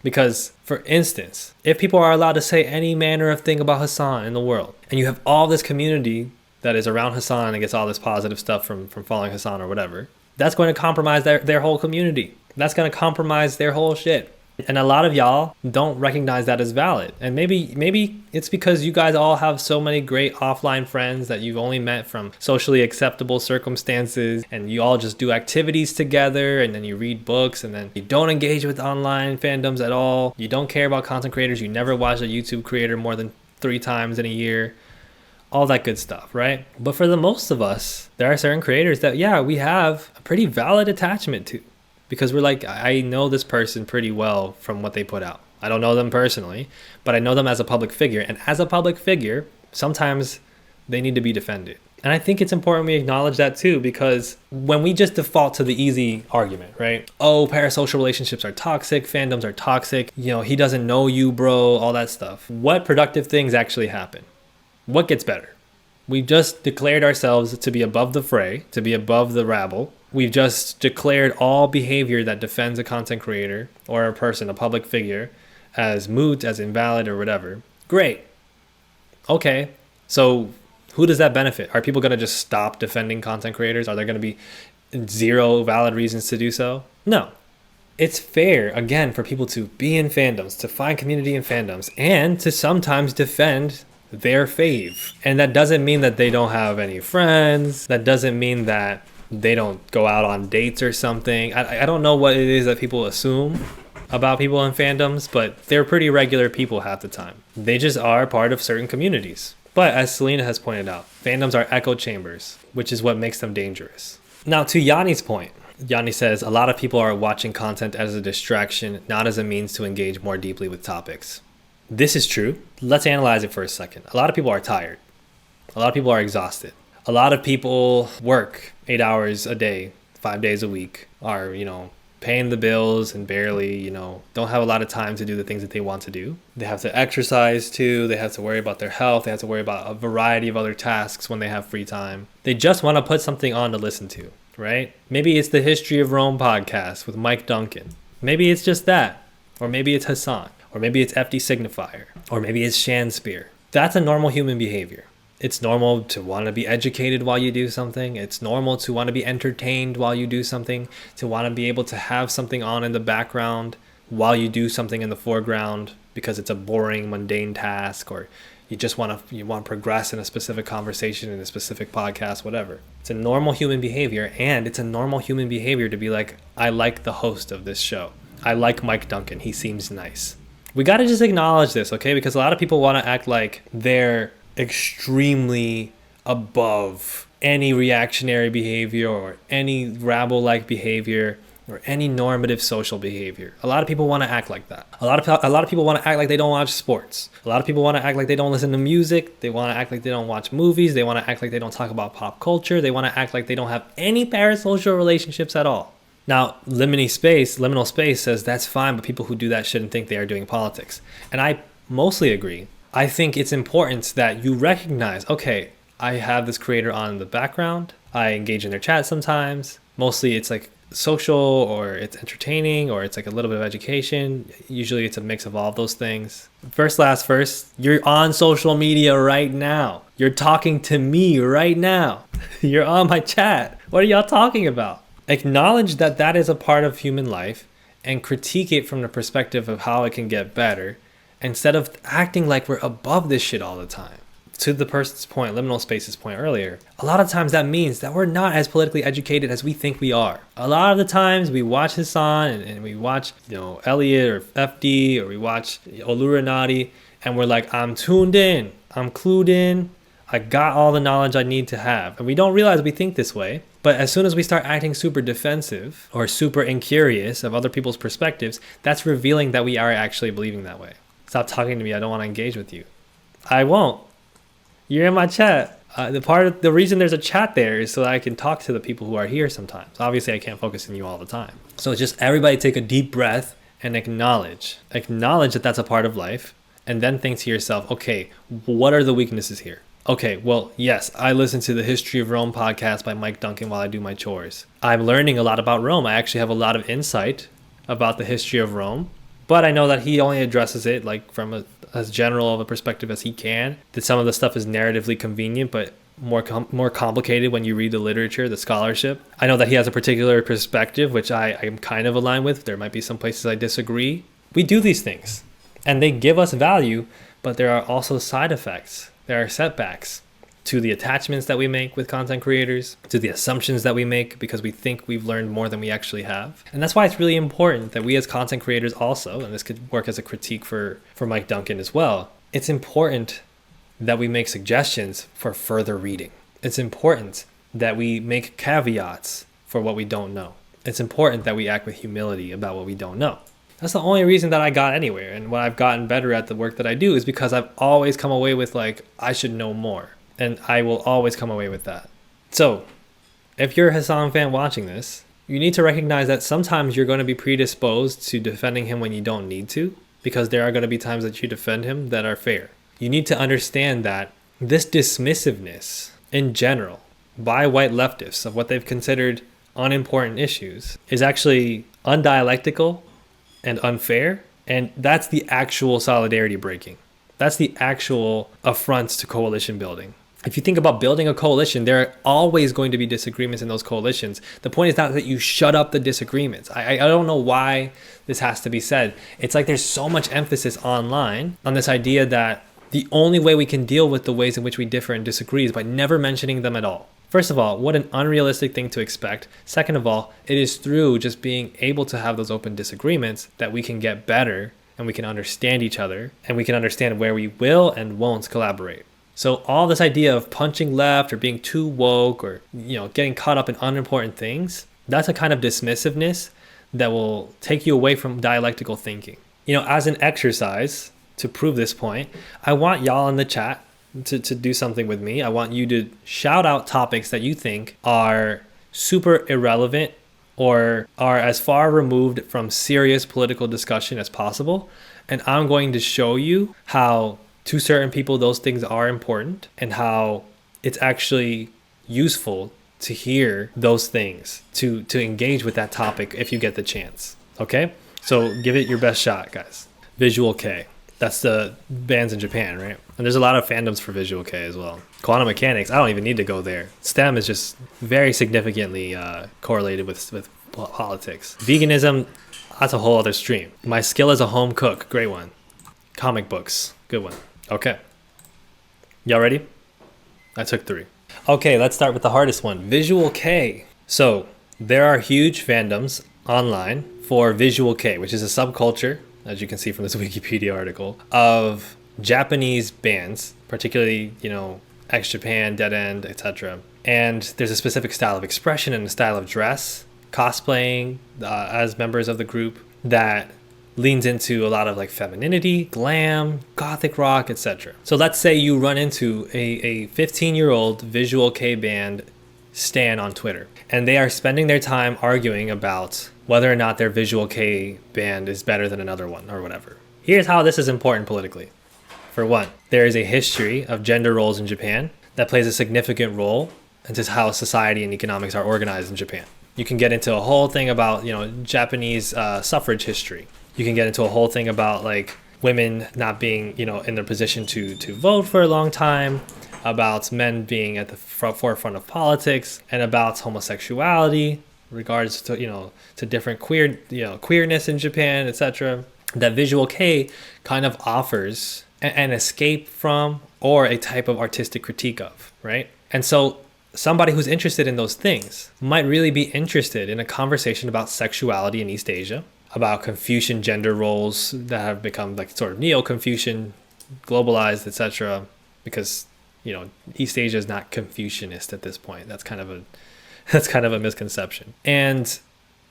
Because, for instance, if people are allowed to say any manner of thing about Hasan in the world, and you have all this community that is around Hasan and gets all this positive stuff from following Hasan or whatever, that's going to compromise their whole community. That's going to compromise their whole shit. And a lot of y'all don't recognize that as valid. And maybe it's because you guys all have so many great offline friends that you've only met from socially acceptable circumstances, and you all just do activities together, and then you read books, and then you don't engage with online fandoms at all. You don't care about content creators. You never watch a YouTube creator more than 3 times in a year. All that good stuff, right? But for the most of us, there are certain creators that, yeah, we have a pretty valid attachment to. Because we're like, I know this person pretty well from what they put out. I don't know them personally, but I know them as a public figure. And as a public figure, sometimes they need to be defended. And I think it's important we acknowledge that too, because when we just default to the easy argument, right? Oh, parasocial relationships are toxic, fandoms are toxic, he doesn't know you, bro, all that stuff. What productive things actually happen? What gets better? We've just declared ourselves to be above the fray, to be above the rabble. We've just declared all behavior that defends a content creator or a person, a public figure, as moot, as invalid, or whatever. Great. Okay. So who does that benefit? Are people going to just stop defending content creators? Are there going to be 0 valid reasons to do so? No. It's fair, again, for people to be in fandoms, to find community in fandoms, and to sometimes defend their fave. And that doesn't mean that they don't have any friends. That doesn't mean that they don't go out on dates or something. I don't know what it is that people assume about people in fandoms, but they're pretty regular people half the time. They just are part of certain communities. But as Selena has pointed out, fandoms are echo chambers, which is what makes them dangerous. Now, to Yanni's point, Yanni says a lot of people are watching content as a distraction, not as a means to engage more deeply with topics. This is true. Let's analyze it for a second. A lot of people are tired. A lot of people are exhausted. A lot of people work 8 hours a day, 5 days a week, are, paying the bills and barely, don't have a lot of time to do the things that they want to do. They have to exercise too. They have to worry about their health. They have to worry about a variety of other tasks when they have free time. They just want to put something on to listen to, right? Maybe it's the History of Rome podcast with Mike Duncan. Maybe it's just that. Or maybe it's Hasan. Or maybe it's FD Signifier. Or maybe it's Shanspeare. That's a normal human behavior. It's normal to want to be educated while you do something. It's normal to want to be entertained while you do something, to want to be able to have something on in the background while you do something in the foreground because it's a boring, mundane task, or you want to progress in a specific conversation in a specific podcast, whatever. It's a normal human behavior, and it's a normal human behavior to be like, I like the host of this show. I like Mike Duncan. He seems nice. We got to just acknowledge this, okay? Because a lot of people want to act like they're extremely above any reactionary behavior or any rabble-like behavior or any normative social behavior. A lot of people want to act like that. A lot of people want to act like they don't watch sports. A lot of people want to act like they don't listen to music. They want to act like they don't watch movies. They want to act like they don't talk about pop culture. They want to act like they don't have any parasocial relationships at all. Now, liminal space says that's fine, but people who do that shouldn't think they are doing politics. And I mostly agree. I think it's important that you recognize, okay, I have this creator on in the background. I engage in their chat sometimes. Mostly it's like social, or it's entertaining, or it's like a little bit of education. Usually it's a mix of all of those things. First, you're on social media right now. You're talking to me right now. You're on my chat. What are y'all talking about? Acknowledge that that is a part of human life and critique it from the perspective of how it can get better, instead of acting like we're above this shit all the time. to the person's point, liminal space's point earlier, a lot of times that means that we're not as politically educated as we think we are. A lot of the times we watch Hasan and we watch, Elliot or FD, or we watch Olurinati, and we're like, I'm tuned in, I'm clued in, I got all the knowledge I need to have. And we don't realize we think this way. But as soon as we start acting super defensive or super incurious of other people's perspectives, that's revealing that we are actually believing that way. Stop talking to me. I don't want to engage with you. I won't. You're in my chat. The reason there's a chat there is so that I can talk to the people who are here sometimes. Obviously, I can't focus on you all the time. So just everybody take a deep breath and acknowledge that that's a part of life. And then think to yourself, okay, what are the weaknesses here? Okay, well, yes, I listen to the History of Rome podcast by Mike Duncan while I do my chores. I'm learning a lot about Rome. I actually have a lot of insight about the history of Rome, but I know that he only addresses it like from as general of a perspective as he can. That some of the stuff is narratively convenient, but more complicated when you read the literature, the scholarship. I know that he has a particular perspective, which I am kind of aligned with. There might be some places I disagree. We do these things, and they give us value, but there are also side effects. There are setbacks to the attachments that we make with content creators, to the assumptions that we make because we think we've learned more than we actually have. And that's why it's really important that we as content creators also, and this could work as a critique for Mike Duncan as well, it's important that we make suggestions for further reading. It's important that we make caveats for what we don't know. It's important that we act with humility about what we don't know. That's the only reason that I got anywhere. And what I've gotten better at the work that I do is because I've always come away with like, I should know more. And I will always come away with that. So if you're a Hasan fan watching this, you need to recognize that sometimes you're going to be predisposed to defending him when you don't need to, because there are going to be times that you defend him that are fair. You need to understand that this dismissiveness in general by white leftists of what they've considered unimportant issues is actually undialectical and unfair, and that's the actual solidarity breaking. That's the actual affronts to coalition building. If you think about building a coalition, there are always going to be disagreements in those coalitions. The point is not that you shut up the disagreements. I don't know why this has to be said. It's like there's so much emphasis online on this idea that the only way we can deal with the ways in which we differ and disagree is by never mentioning them at all. First of all, what an unrealistic thing to expect. Second of all, it is through just being able to have those open disagreements that we can get better and we can understand each other and we can understand where we will and won't collaborate. So all this idea of punching left or being too woke or getting caught up in unimportant things, that's a kind of dismissiveness that will take you away from dialectical thinking. As an exercise to prove this point, I want y'all in the chat to do something with me. I want you to shout out topics that you think are super irrelevant or are as far removed from serious political discussion as possible. And I'm going to show you how to certain people those things are important and how it's actually useful to hear those things, to engage with that topic if you get the chance. Okay? So give it your best shot, guys. Visual K. That's the bands in Japan, right? And there's a lot of fandoms for Visual K as well. Quantum mechanics, I don't even need to go there. STEM is just very significantly correlated with politics. Veganism, that's a whole other stream. My skill as a home cook, great one. Comic books, good one. Okay. Y'all ready? I took 3. Okay, let's start with the hardest one. Visual K. So there are huge fandoms online for Visual K, which is a subculture, as you can see from this Wikipedia article, of Japanese bands, particularly, X Japan, Dead End, etc. And there's a specific style of expression and a style of dress, cosplaying as members of the group that leans into a lot of like femininity, glam, gothic rock, etc. So let's say you run into a 15-year-old Visual K band stan on Twitter, and they are spending their time arguing about whether or not their Visual K band is better than another one or whatever. Here's how this is important politically. For one, there is a history of gender roles in Japan that plays a significant role into how society and economics are organized in Japan. You can get into a whole thing about, Japanese suffrage history. You can get into a whole thing about like women not being, in their position to vote for a long time, about men being at the forefront of politics, and about homosexuality, regards to to different queerness in Japan, etc. That Visual K kind of offers an escape from or a type of artistic critique of, right? And so somebody who's interested in those things might really be interested in a conversation about sexuality in East Asia, about Confucian gender roles that have become like sort of neo-Confucian, globalized, etc. Because, you know, East Asia is not Confucianist at this point. That's kind of a misconception. And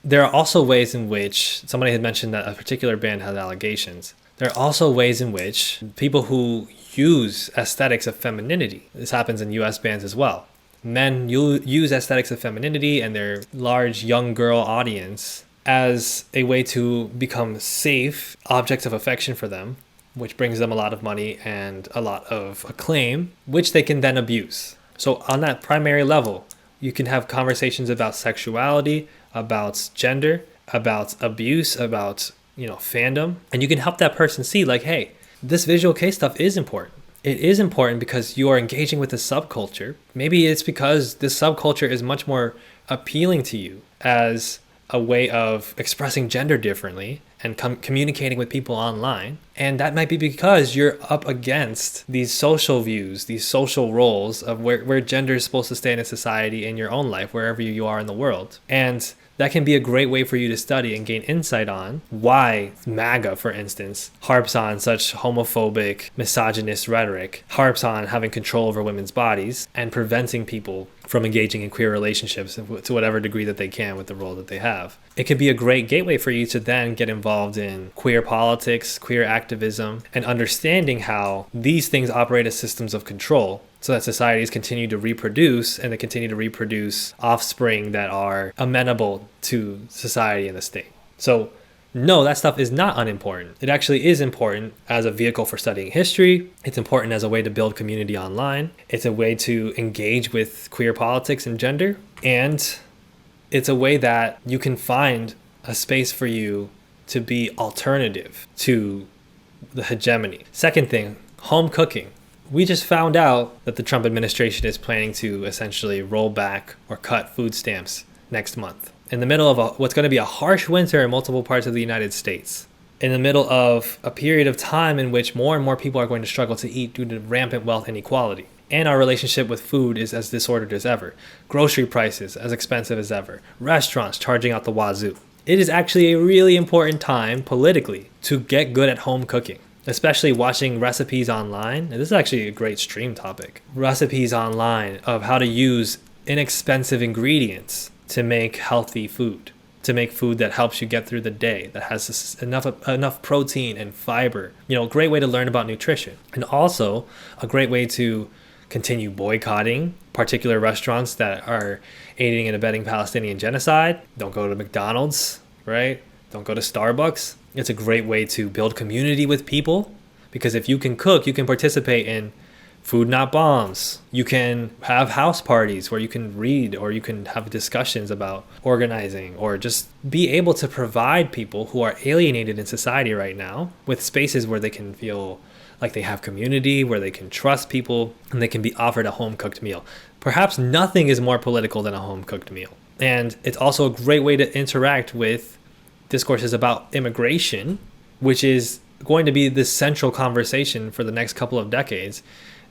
there are also ways in which somebody had mentioned that a particular band has allegations. There are also ways in which people who use aesthetics of femininity, this happens in US bands as well. Men use aesthetics of femininity and their large young girl audience as a way to become safe objects of affection for them, which brings them a lot of money and a lot of acclaim, which they can then abuse. So on that primary level, you can have conversations about sexuality, about gender, about abuse, about, you know, fandom, and you can help that person see like, hey, this visual kei stuff is important. It is important because you are engaging with the subculture. Maybe it's because this subculture is much more appealing to you as a way of expressing gender differently and communicating with people online. And that might be because you're up against these social views, these social roles of where gender is supposed to stay in a society, in your own life, wherever you are in the world. And that can be a great way for you to study and gain insight on why MAGA, for instance, harps on such homophobic, misogynist rhetoric, harps on having control over women's bodies and preventing people from engaging in queer relationships to whatever degree that they can with the role that they have. It could be a great gateway for you to then get involved in queer politics, queer activism, and understanding how these things operate as systems of control so that societies continue to reproduce and they continue to reproduce offspring that are amenable to society and the state. So no, that stuff is not unimportant. It actually is important as a vehicle for studying history. It's important as a way to build community online. It's a way to engage with queer politics and gender. And it's a way that you can find a space for you to be alternative to the hegemony. Second thing, home cooking. We just found out that the Trump administration is planning to essentially roll back or cut food stamps next month, in the middle of what's going to be a harsh winter in multiple parts of the United States, in the middle of a period of time in which more and more people are going to struggle to eat due to rampant wealth inequality. And our relationship with food is as disordered as ever. Grocery prices as expensive as ever. Restaurants charging out the wazoo. It is actually a really important time politically to get good at home cooking, especially watching recipes online. And this is actually a great stream topic. Recipes online of how to use inexpensive ingredients to make healthy food, to make food that helps you get through the day, that has enough protein and fiber. You know, a great way to learn about nutrition. And also a great way to continue boycotting particular restaurants that are aiding and abetting Palestinian genocide. Don't go to McDonald's, right? Don't go to Starbucks. It's a great way to build community with people, because if you can cook, you can participate in Food Not Bombs. You can have house parties where you can read, or you can have discussions about organizing, or just be able to provide people who are alienated in society right now with spaces where they can feel like they have community, where they can trust people, and they can be offered a home-cooked meal. Perhaps nothing is more political than a home-cooked meal. And it's also a great way to interact with discourses about immigration, which is going to be the central conversation for the next couple of decades,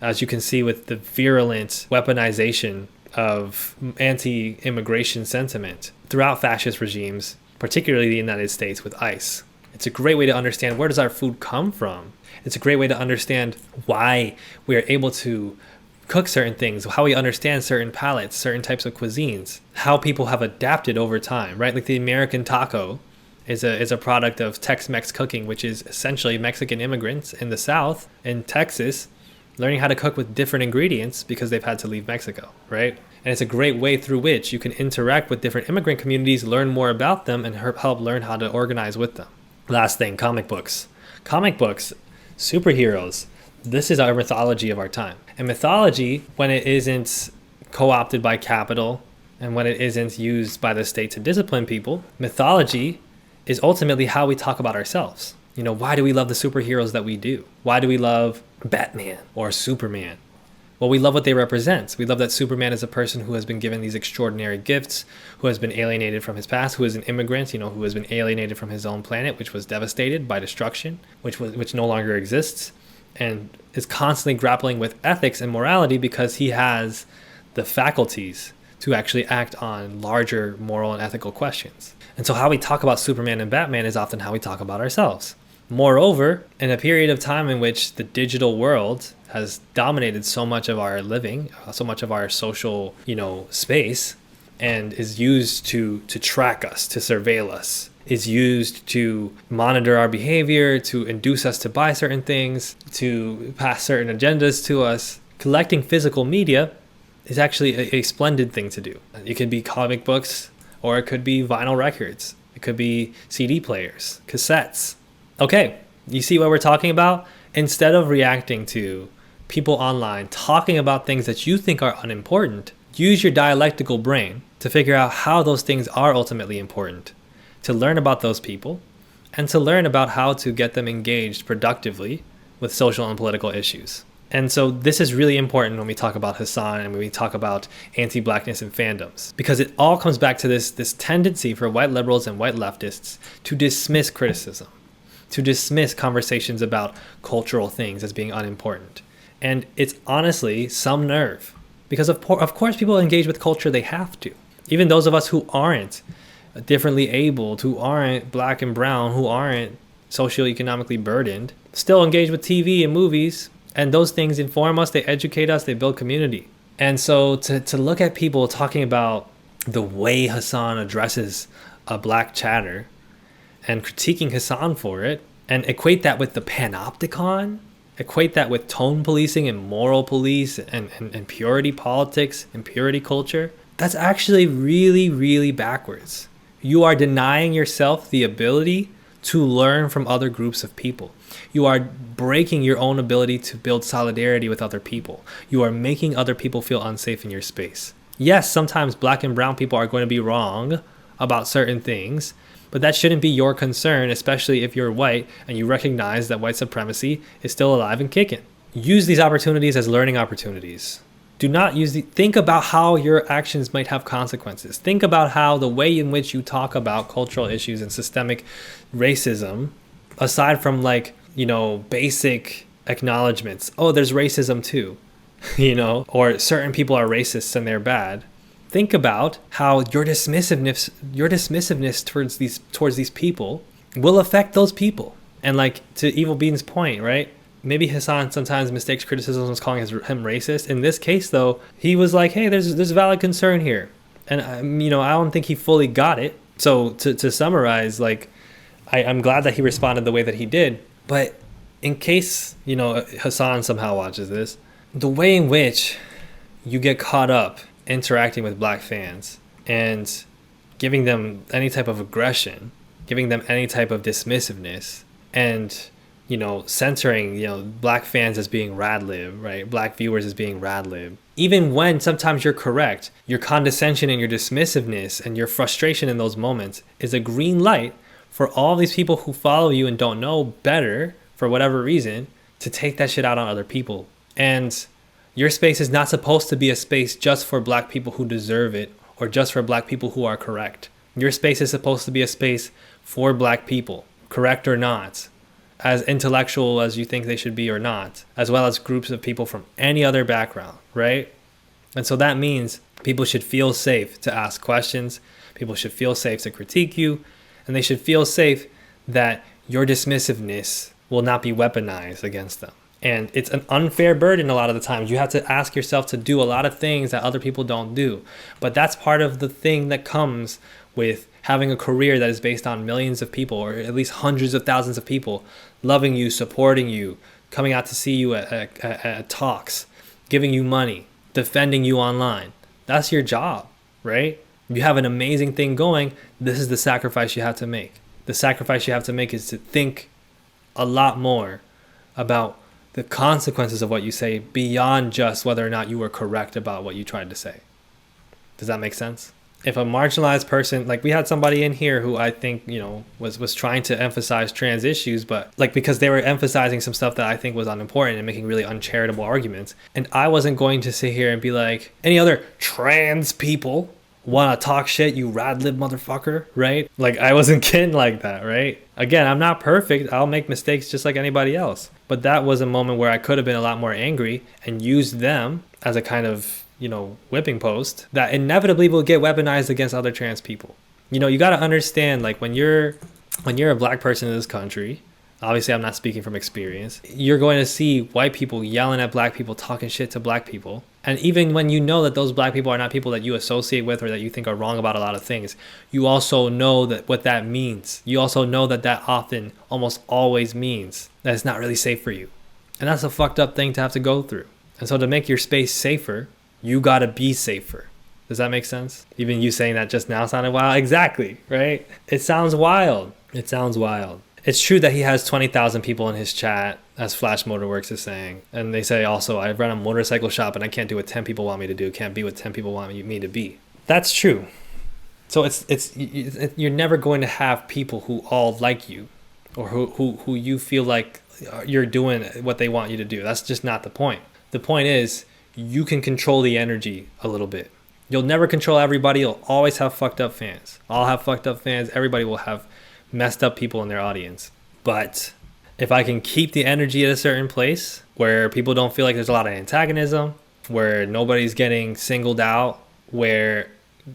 as you can see with the virulent weaponization of anti-immigration sentiment throughout fascist regimes, particularly the United States with ICE. It's a great way to understand, where does our food come from? It's a great way to understand why we are able to cook certain things, how we understand certain palates, certain types of cuisines, how people have adapted over time, right? Like the American taco is a product of Tex-Mex cooking, which is essentially Mexican immigrants in the South, in Texas, learning how to cook with different ingredients because they've had to leave Mexico, right? And it's a great way through which you can interact with different immigrant communities, learn more about them, and help learn how to organize with them. Last thing, comic books. Comic books, superheroes. This is our mythology of our time. And mythology, when it isn't co-opted by capital and when it isn't used by the state to discipline people, mythology is ultimately how we talk about ourselves. You know, why do we love the superheroes that we do? Why do we love Batman or Superman? Well, we love what they represent. We love that Superman is a person who has been given these extraordinary gifts, who has been alienated from his past, who is an immigrant, you know, who has been alienated from his own planet, which was devastated by destruction, which no longer exists. and is constantly grappling with ethics and morality because he has the faculties to actually act on larger moral and ethical questions. And so how we talk about Superman and Batman is often how we talk about ourselves. Moreover, in a period of time in which the digital world has dominated so much of our living, so much of our social, space, and is used to track us, to surveil us, is used to monitor our behavior, to induce us to buy certain things, to pass certain agendas to us, collecting physical media is actually a splendid thing to do. It could be comic books, or it could be vinyl records. It could be CD players, cassettes. Okay, you see what we're talking about? Instead of reacting to people online talking about things that you think are unimportant, use your dialectical brain to figure out how those things are ultimately important, to learn about those people, and to learn about how to get them engaged productively with social and political issues. And so this is really important when we talk about Hasan and when we talk about anti-blackness and fandoms, because it all comes back to this tendency for white liberals and white leftists to dismiss criticism, to dismiss conversations about cultural things as being unimportant. And it's honestly some nerve, because of course people engage with culture, they have to. Even those of us who aren't differently abled, who aren't black and brown, who aren't socioeconomically burdened, still engage with TV and movies. And those things inform us, they educate us, they build community. And so to look at people talking about the way Hasan addresses a black chatter and critiquing Hasan for it, and equate that with the panopticon, equate that with tone policing and moral police and purity politics and purity culture, that's actually really, really backwards. You are denying yourself the ability to learn from other groups of people. You are breaking your own ability to build solidarity with other people. You are making other people feel unsafe in your space. Yes, sometimes black and brown people are going to be wrong about certain things, but that shouldn't be your concern, especially if you're white and you recognize that white supremacy is still alive and kicking. Use these opportunities as learning opportunities. Do not think about how your actions might have consequences. Think about how the way in which you talk about cultural issues and systemic racism, aside from basic acknowledgments, oh, there's racism too, or certain people are racists and they're bad. Think about how your dismissiveness towards these people will affect those people. And to Evil Bean's point, right? Maybe Hasan sometimes mistakes criticism as calling him racist. In this case, though, he was like, hey, there's valid concern here. And, I don't think he fully got it. So to summarize, I'm glad that he responded the way that he did. But in case, Hasan somehow watches this, the way in which you get caught up interacting with black fans and giving them any type of aggression, giving them any type of dismissiveness, and censoring, black fans as being rad-lib, right? Black viewers as being rad-lib. Even when sometimes you're correct, your condescension and your dismissiveness and your frustration in those moments is a green light for all these people who follow you and don't know better, for whatever reason, to take that shit out on other people. And your space is not supposed to be a space just for black people who deserve it, or just for black people who are correct. Your space is supposed to be a space for black people, correct or not, as intellectual as you think they should be or not, as well as groups of people from any other background, right? And so that means people should feel safe to ask questions, people should feel safe to critique you, and they should feel safe that your dismissiveness will not be weaponized against them. And it's an unfair burden a lot of the times. You have to ask yourself to do a lot of things that other people don't do. But that's part of the thing that comes with having a career that is based on millions of people, or at least hundreds of thousands of people loving you, supporting you, coming out to see you at talks, giving you money, defending you online. That's your job, right? You have an amazing thing going. This is the sacrifice you have to make. The sacrifice you have to make is to think a lot more about the consequences of what you say beyond just whether or not you were correct about what you tried to say. Does that make sense? If a marginalized person, we had somebody in here who I think, was trying to emphasize trans issues, but because they were emphasizing some stuff that I think was unimportant and making really uncharitable arguments. And I wasn't going to sit here and be like, any other trans people wanna talk shit, you rad lib motherfucker, right? Like, I wasn't kidding like that, right? Again, I'm not perfect. I'll make mistakes just like anybody else. But that was a moment where I could have been a lot more angry and used them as a kind of, whipping post that inevitably will get weaponized against other trans people. You got to understand, like, when you're a black person in this country, obviously I'm not speaking from experience, you're going to see white people yelling at black people, talking shit to black people. And even when you know that those black people are not people that you associate with or that you think are wrong about a lot of things, you also know that what that means. You also know that often, almost always means that it's not really safe for you. And that's a fucked up thing to have to go through. And so to make your space safer, you gotta be safer. Does that make sense? Even you saying that just now sounded wild. Exactly, right? It sounds wild. It sounds wild. It's true that he has 20,000 people in his chat, as Flash Motorworks is saying. And they say also, I run a motorcycle shop and I can't do what 10 people want me to do. Can't be what 10 people want me to be. That's true. So you're never going to have people who all like you or who you feel like you're doing what they want you to do. That's just not the point. The point is, you can control the energy a little bit. You'll never control everybody. You'll always have fucked up fans. I'll have fucked up fans. Everybody will have messed up people in their audience. But if I can keep the energy at a certain place where people don't feel like there's a lot of antagonism, where nobody's getting singled out, where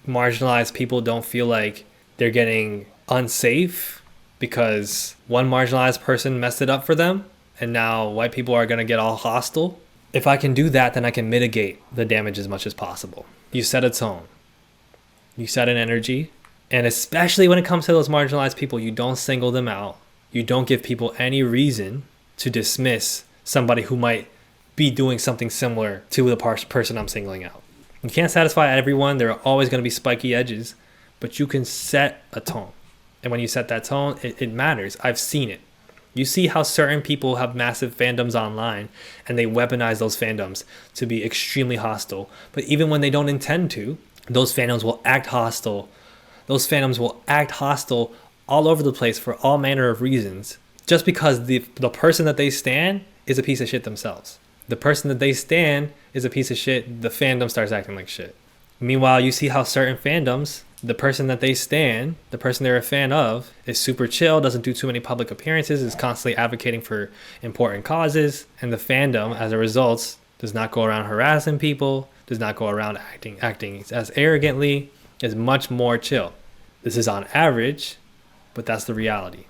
marginalized people don't feel like they're getting unsafe because one marginalized person messed it up for them and now white people are going to get all hostile. If I can do that, then I can mitigate the damage as much as possible. You set a tone. You set an energy. And especially when it comes to those marginalized people, you don't single them out. You don't give people any reason to dismiss somebody who might be doing something similar to the person I'm singling out. You can't satisfy everyone. There are always going to be spiky edges, but you can set a tone. And when you set that tone, it matters. I've seen it. You see how certain people have massive fandoms online and they weaponize those fandoms to be extremely hostile. But even when they don't intend to, those fandoms will act hostile. Those fandoms will act hostile all over the place for all manner of reasons, just because the person that they stan is a piece of shit themselves. The person that they stan is a piece of shit, the fandom starts acting like shit. Meanwhile, you see how certain fandoms, the person that they stan, the person they're a fan of, is super chill, doesn't do too many public appearances, is constantly advocating for important causes, and the fandom, as a result, does not go around harassing people, does not go around acting as arrogantly, is much more chill. This is on average, but that's the reality.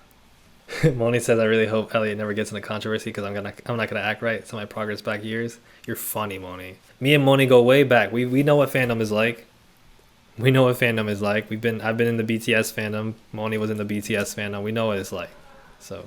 Moni says, I really hope Elliot never gets into controversy because I'm not gonna act right. So my progress back years. You're funny, Moni. Me and Moni go way back. We know what fandom is like. We know what fandom is like. I've been in the BTS fandom. Moni was in the BTS fandom. We know what it's like. So